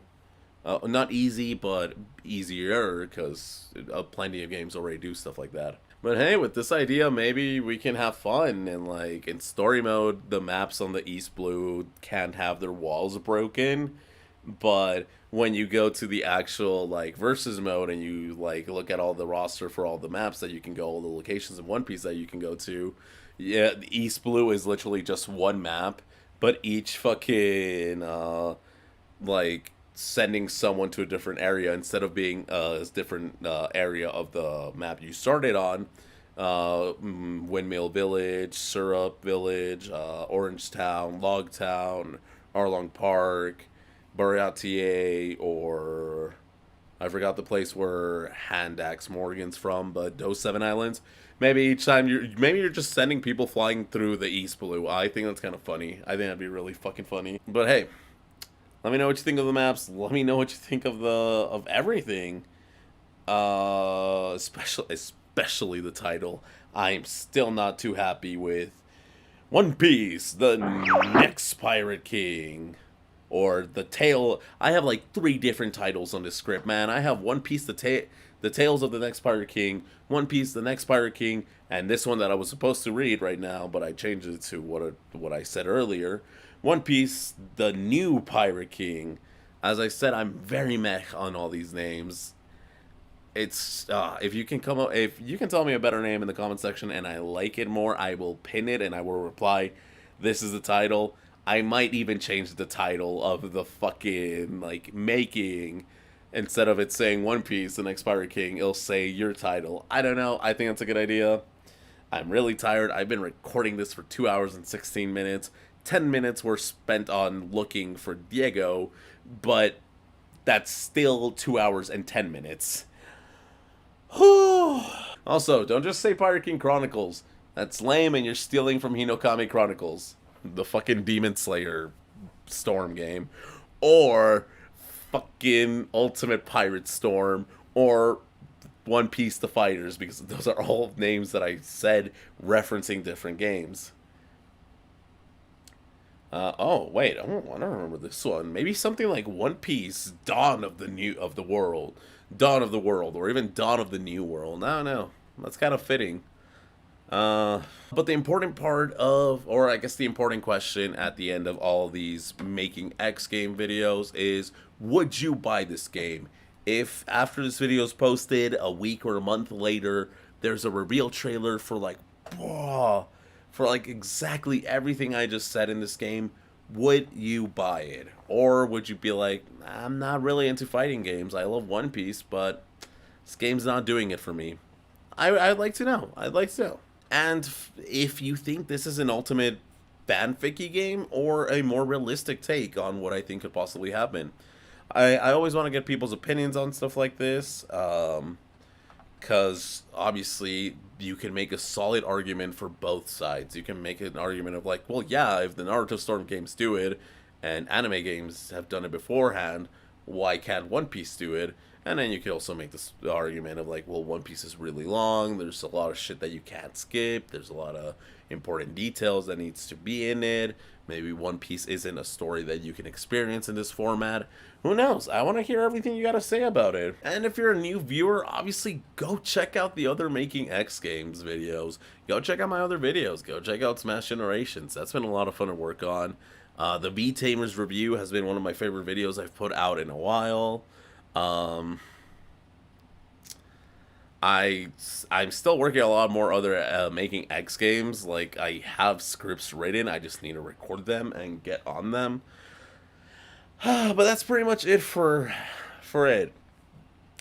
Not easy, but easier, because plenty of games already do stuff like that. But hey, with this idea, maybe we can have fun, and like, in story mode, the maps on the East Blue can't have their walls broken, but when you go to the actual like versus mode and you like look at all the roster for all the maps that you can go, all the locations in One Piece that you can go to, yeah, the East Blue is literally just one map, but each fucking like sending someone to a different area instead of being a different area of the map you started on. Windmill Village, Syrup Village, Orange Town, Log Town, Arlong Park, Bariatier, or I forgot the place where Handax Morgan's from, but those 7 islands. Maybe each time you're just sending people flying through the East Blue. I think that's kind of funny. I think that'd be really fucking funny. But hey, let me know what you think of the maps. Let me know what you think of everything. Especially the title. I'm still not too happy with One Piece, the next Pirate King. Or the tale. I have like 3 different titles on this script, man. I have One Piece, the Tales of the Next Pirate King, One Piece, the Next Pirate King, and this one that I was supposed to read right now, but I changed it to what I said earlier. One Piece, the New Pirate King. As I said, I'm very meh on all these names. It's if you can tell me a better name in the comment section and I like it more, I will pin it and I will reply, this is the title. I might even change the title of the fucking, like, making. Instead of it saying One Piece, the Next Pirate King, it'll say your title. I don't know. I think that's a good idea. I'm really tired. I've been recording this for 2 hours and 16 minutes. 10 minutes were spent on looking for Diego, but that's still 2 hours and 10 minutes. Also, don't just say Pirate King Chronicles. That's lame and you're stealing from Hinokami Chronicles, the fucking Demon Slayer Storm game, or fucking Ultimate Pirate Storm, or One Piece The Fighters, because those are all names that I said referencing different games. Oh wait, I don't remember this one. Maybe something like One Piece Dawn of the World, or even Dawn of the New World. I don't know. That's kind of fitting. But the important part of, or I guess the important question at the end of all these Making X game videos is, would you buy this game? If after this video is posted, a week or a month later, there's a reveal trailer for like, whoa, for like exactly everything I just said in this game, would you buy it? Or would you be like, I'm not really into fighting games, I love One Piece, but this game's not doing it for me? I'd like to know. I'd like to know. And if you think this is an ultimate fanficky game or a more realistic take on what I think could possibly happen. I always want to get people's opinions on stuff like this, because obviously you can make a solid argument for both sides. You can make an argument of like, well, yeah, if the Naruto Storm games do it, and anime games have done it beforehand, why can't One Piece do it? And then you could also make this argument of like, well, One Piece is really long, there's a lot of shit that you can't skip, there's a lot of important details that needs to be in it, maybe One Piece isn't a story that you can experience in this format. Who knows? I want to hear everything you got to say about it. And if you're a new viewer, obviously go check out the other Making X Games videos. Go check out my other videos. Go check out Smash Generations. That's been a lot of fun to work on. The V-Tamers review has been one of my favorite videos I've put out in a while. I'm still working on a lot more other Making X games. Like, I have scripts written, I just need to record them and get on them. But that's pretty much it for it.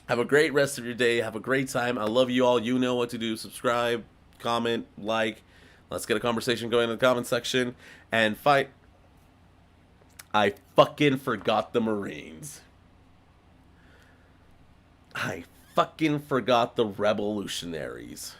Have a great rest of your day. Have a great time. I love you all. You know what to do. Subscribe, comment, like. Let's get a conversation going in the comment section. And fight. I fucking forgot the Marines. I fucking forgot the revolutionaries.